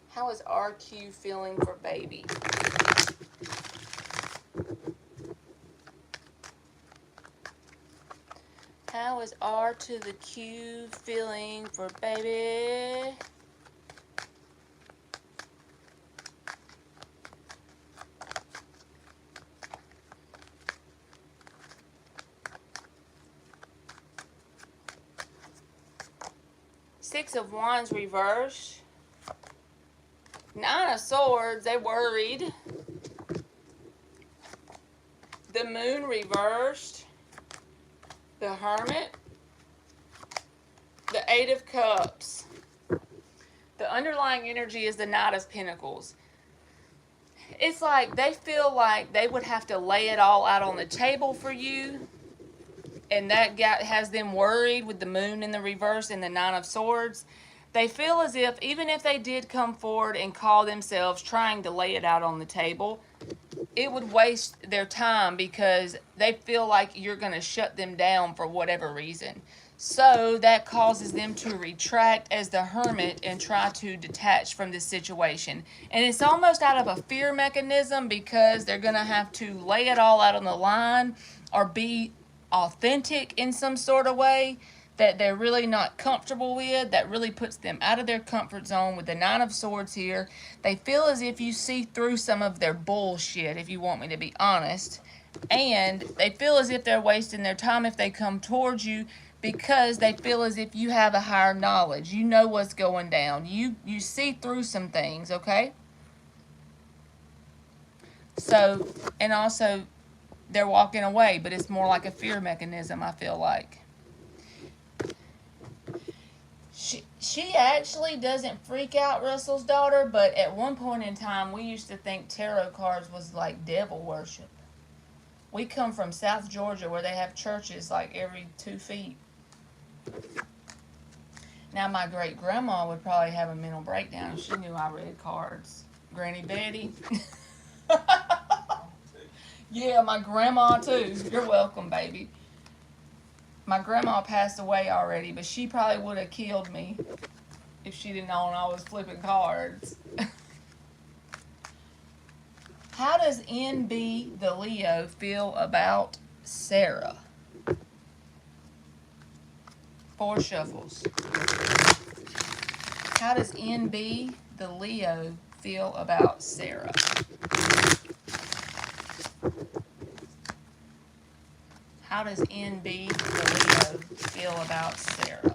How is RQ feeling for baby? How is R to the Q feeling for baby? Six of Wands reversed. 9 of Swords, they worried. The Moon reversed. The Hermit. The 8 of Cups. The underlying energy is the Knight of Pentacles. It's like they feel like they would have to lay it all out on the table for you. And that has them worried with the Moon in the reverse and the 9 of Swords. They feel as if, even if they did come forward and call themselves trying to lay it out on the table, it would waste their time because they feel like you're going to shut them down for whatever reason. So that causes them to retract as the Hermit and try to detach from this situation. And it's almost out of a fear mechanism because they're going to have to lay it all out on the line or be authentic in some sort of way that they're really not comfortable with, that really puts them out of their comfort zone. With the 9 of Swords here, they feel as if you see through some of their bullshit, if you want me to be honest. And they feel as if they're wasting their time if they come towards you because they feel as if you have a higher knowledge. You know what's going down. You see through some things, okay? So, and also, they're walking away, but it's more like a fear mechanism, I feel like. She actually doesn't freak out, Russell's daughter, but at one point in time, we used to think tarot cards was like devil worship. We come from South Georgia where they have churches like every 2 feet. Now, my great-grandma would probably have a mental breakdown if she knew I read cards. Granny Betty. Yeah, my grandma too. You're welcome, baby. My grandma passed away already, but she probably would have killed me if she didn't know I was flipping cards. How does NB, the Leo, feel about Sarah? 4 shuffles. How does NB, the Leo, feel about Sarah? How does NB, the Leo, feel about Sarah?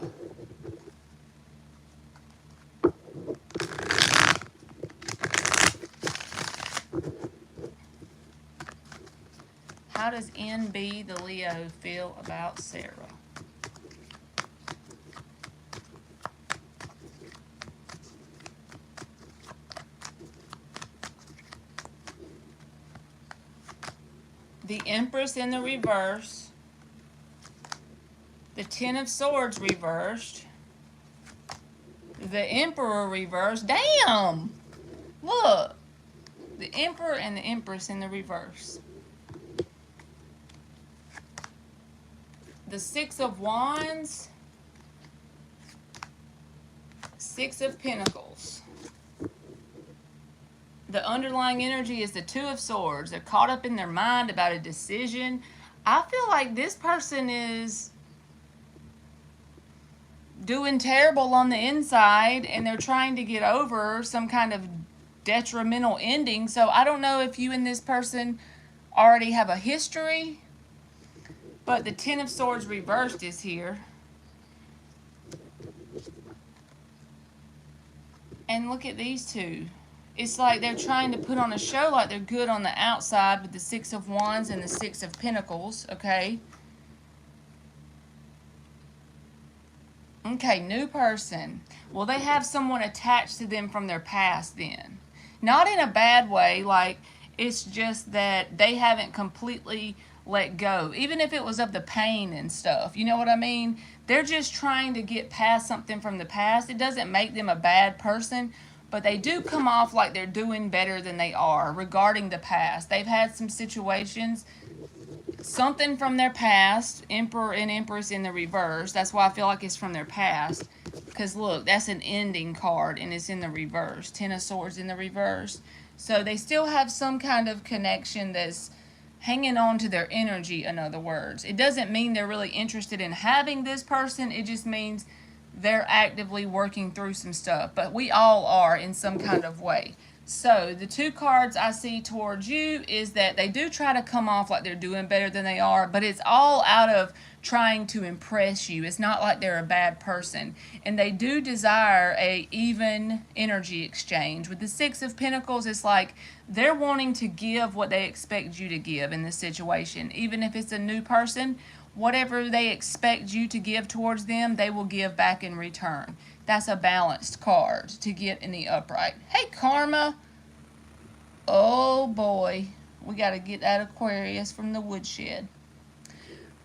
How does NB, the Leo, feel about Sarah? The Empress in the reverse. The 10 of Swords reversed. The Emperor reverse. Damn! Look. The Emperor and the Empress in the reverse. The Six of Wands. Six of Pentacles. The underlying energy is the Two of Swords. They're caught up in their mind about a decision. I feel like this person is doing terrible on the inside and they're trying to get over some kind of detrimental ending. So I don't know if you and this person already have a history, but the Ten of Swords reversed is here. And look at these two. It's like they're trying to put on a show like they're good on the outside with the Six of Wands and the Six of Pentacles, okay? Okay, new person. Well, they have someone attached to them from their past then. Not in a bad way, like it's just that they haven't completely let go. Even if it was of the pain and stuff, you know what I mean? They're just trying to get past something from the past. It doesn't make them a bad person, but they do come off like they're doing better than they are regarding the past. They've had some situations, something from their past, Emperor and Empress in the reverse. That's why I feel like it's from their past. Because look, that's an ending card and it's in the reverse. Ten of Swords in the reverse. So they still have some kind of connection that's hanging on to their energy, in other words. It doesn't mean they're really interested in having this person. It just means they're actively working through some stuff. But we all are in some kind of way. So the two cards I see towards you is that they do try to come off like they're doing better than they are, but it's all out of trying to impress you. It's not like they're a bad person. And they do desire a even energy exchange. With the Six of Pentacles, it's like they're wanting to give what they expect you to give in this situation. Even if it's a new person, whatever they expect you to give towards them, they will give back in return. That's a balanced card to get in the upright. Hey, Karma. Oh, boy. We got to get that Aquarius from the woodshed.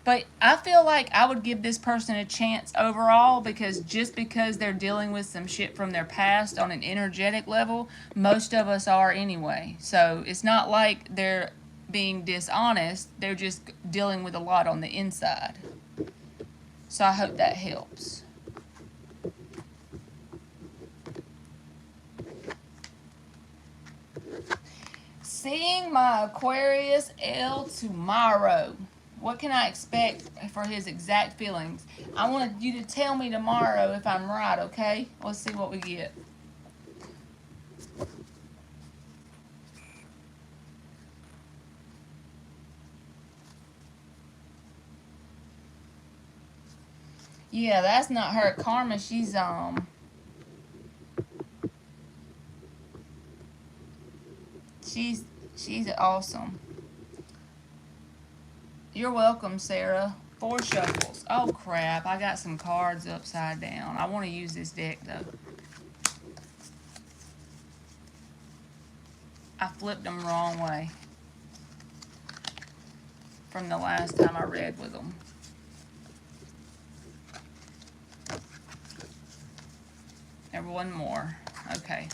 But I feel like I would give this person a chance overall because just because they're dealing with some shit from their past on an energetic level, most of us are anyway. So it's not like they're being dishonest. They're just dealing with a lot on the inside. So I hope that helps. Seeing my Aquarius L tomorrow. What can I expect for his exact feelings? I want you to tell me tomorrow if I'm right, okay? Let's see what we get. Yeah, that's not her. Karma, she's awesome. You're welcome, Sarah. 4 shuffles. Oh, crap. I got some cards upside down. I want to use this deck, though. I flipped them the wrong way from the last time I read with them. And one more. Okay.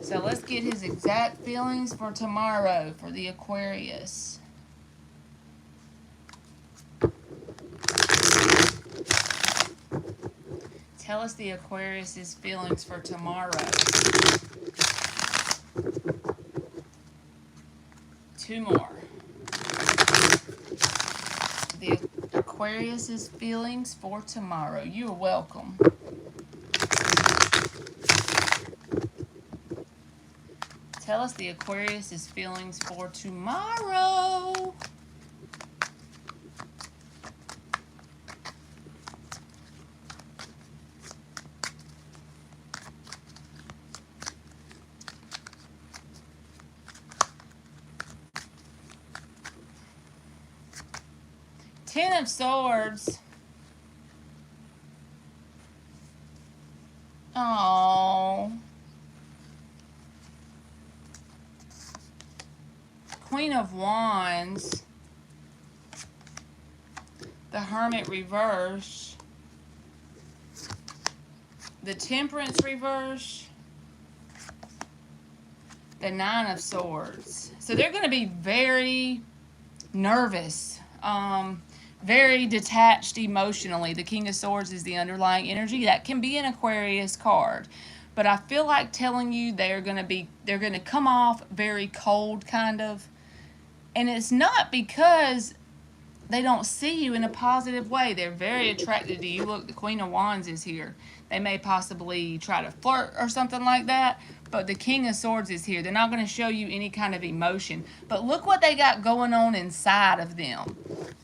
So let's get his exact feelings for tomorrow for the Aquarius. Tell us the Aquarius's feelings for tomorrow. 2 more. The Aquarius's feelings for tomorrow. You're welcome. Tell us the Aquarius's feelings for tomorrow. Ten of Swords. Oh. Queen of Wands. The Hermit reverse. the Temperance reverse, the Nine of Swords. So they're going to be very nervous, very detached emotionally. The King of Swords is the underlying energy. That can be an Aquarius card. But I feel like telling you they're going to come off very cold, kind of. And it's not because they don't see you in a positive way. They're very attracted to you. Look, the Queen of Wands is here. They may possibly try to flirt or something like that, but the King of Swords is here. They're not going to show you any kind of emotion. But look what they got going on inside of them.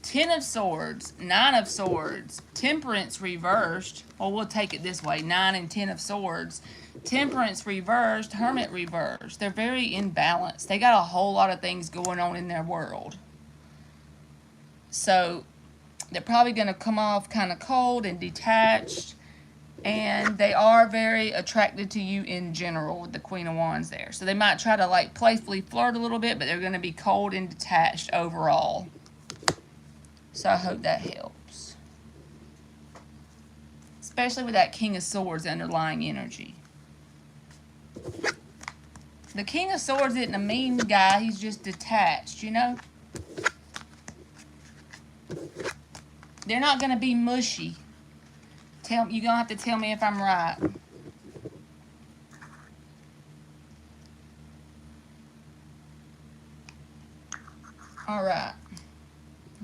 Ten of Swords, Nine of Swords, Temperance reversed. Well, we'll take it this way. 9 and 10 of Swords. Temperance reversed, Hermit reversed. They're very imbalanced. They got a whole lot of things going on in their world. So they're probably going to come off kind of cold and detached. And they are very attracted to you in general with the Queen of Wands there. So they might try to like playfully flirt a little bit, but they're going to be cold and detached overall. So I hope that helps. Especially with that King of Swords underlying energy. The King of Swords isn't a mean guy. He's just detached, you know? They're not going to be mushy. You're going to have to tell me if I'm right. All right.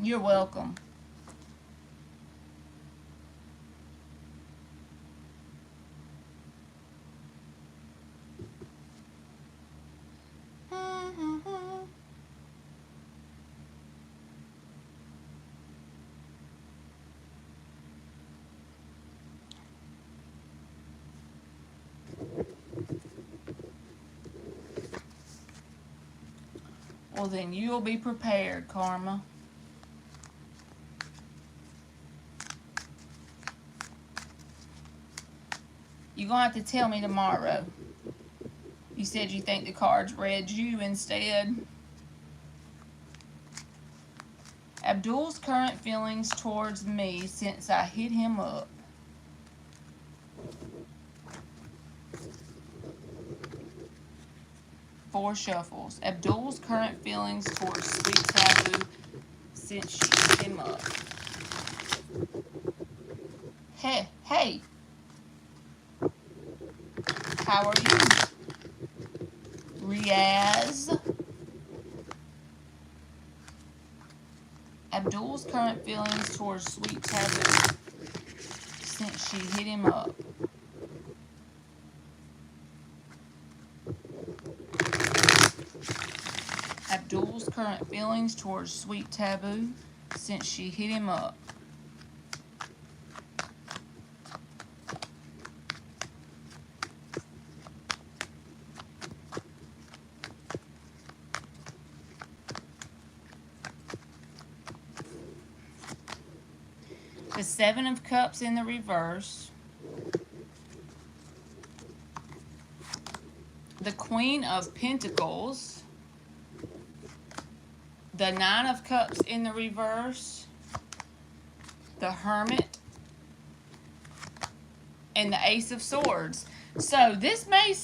You're welcome. Well, then you'll be prepared, Karma. You're going to have to tell me tomorrow. You said you think the cards read you instead. Abdul's current feelings towards me since I hit him up. Four shuffles. Abdul's current feelings towards Sweet Taboo since she hit him up. Hey. How are you? Riaz. Abdul's current feelings towards Sweet Taboo since she hit him up. Abdul's current feelings towards Sweet Taboo since she hit him up. The Seven of Cups in the reverse. The Queen of Pentacles. The Nine of Cups in the reverse. The Hermit. And the Ace of Swords. So this may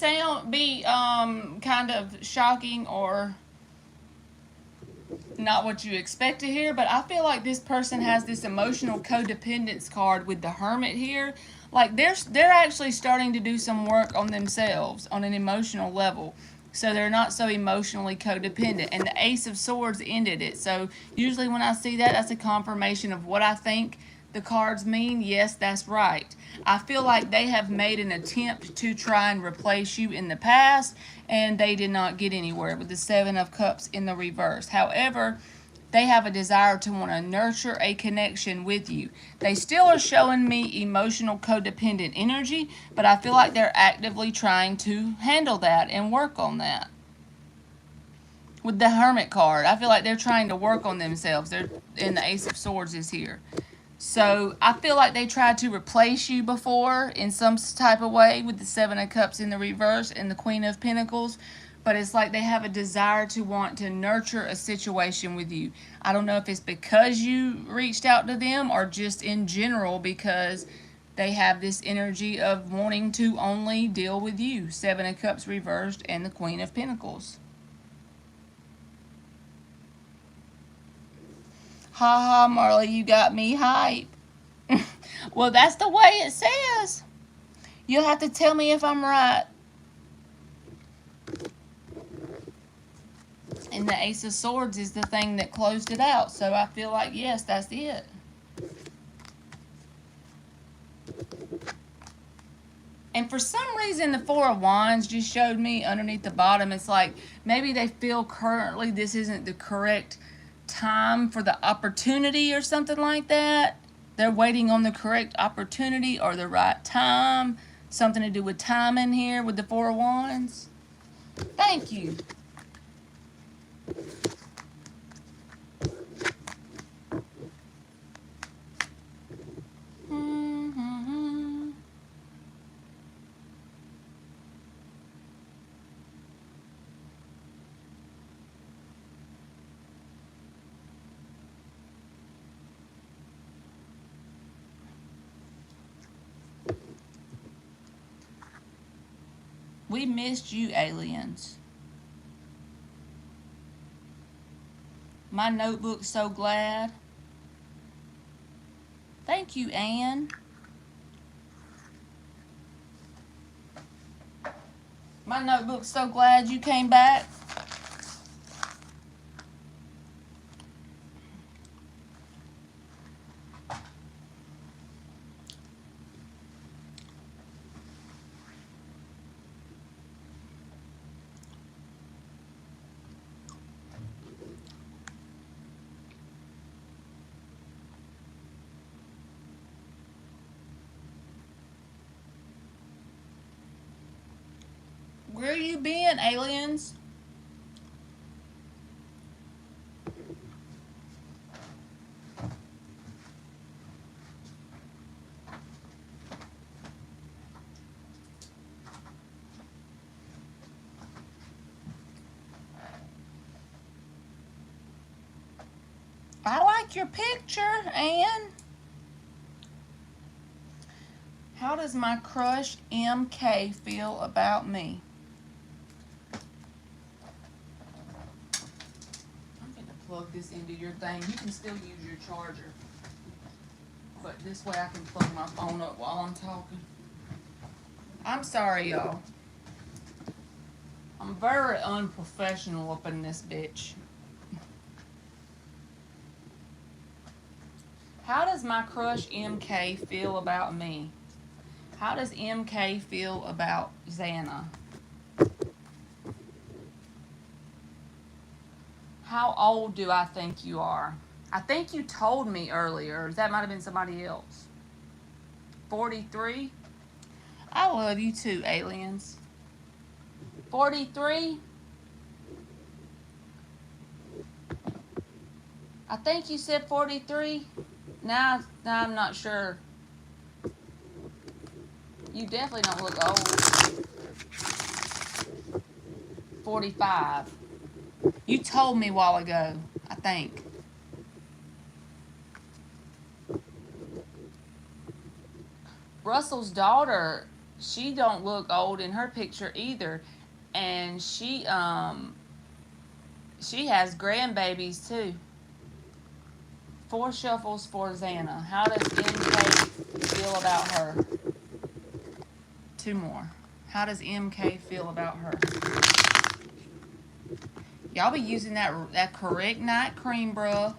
be kind of shocking or not what you expect to hear, but I feel like this person has this emotional codependence card with the Hermit here. Like they're actually starting to do some work on themselves on an emotional level. So they're not so emotionally codependent. And the Ace of Swords ended it. So usually when I see that, that's a confirmation of what I think the cards mean. Yes, that's right. I feel like they have made an attempt to try and replace you in the past, and they did not get anywhere with the Seven of Cups in the reverse. However, they have a desire to want to nurture a connection with you. They still are showing me emotional codependent energy, but I feel like they're actively trying to handle that and work on that. With the Hermit card, I feel like they're trying to work on themselves. And the Ace of Swords is here. So I feel like they tried to replace you before in some type of way with the Seven of Cups in the reverse and the Queen of Pentacles. But it's like they have a desire to want to nurture a situation with you. I don't know if it's because you reached out to them or just in general because They have this energy of wanting to only deal with you. Seven of Cups reversed and the Queen of Pentacles. Ha ha, Marley, you got me hype. Well, that's the way it says. You'll have to tell me if I'm right. And the Ace of Swords is the thing that closed it out. So I feel like, yes, that's it. And for some reason, the Four of Wands just showed me underneath the bottom. It's like maybe they feel currently this isn't the correct time for the opportunity or something like that. They're waiting on the correct opportunity or the right time. Something to do with time in here with the Four of Wands. Thank you. We missed you, aliens. My notebook's so glad. Thank you, Anne. My notebook's so glad you came back. Where you been, aliens? I like your picture, Anne. How does my crush MK feel about me? Plug this into your thing. You can still use your charger, but this way I can plug my phone up while I'm talking. I'm sorry, y'all. I'm very unprofessional up in this bitch. How does my crush MK feel about me? How does MK feel about Xana? How old do I think you are? I think you told me earlier. That might have been somebody else. 43? I love you too, aliens. 43? I think you said 43. Now I'm not sure. You definitely don't look old. 45. You told me a while ago, I think. Russell's daughter, she don't look old in her picture either. And she has grandbabies too. 4 shuffles for Xana. How does MK feel about her? 2 more. How does MK feel about her? Y'all be using that correct night cream, bruh.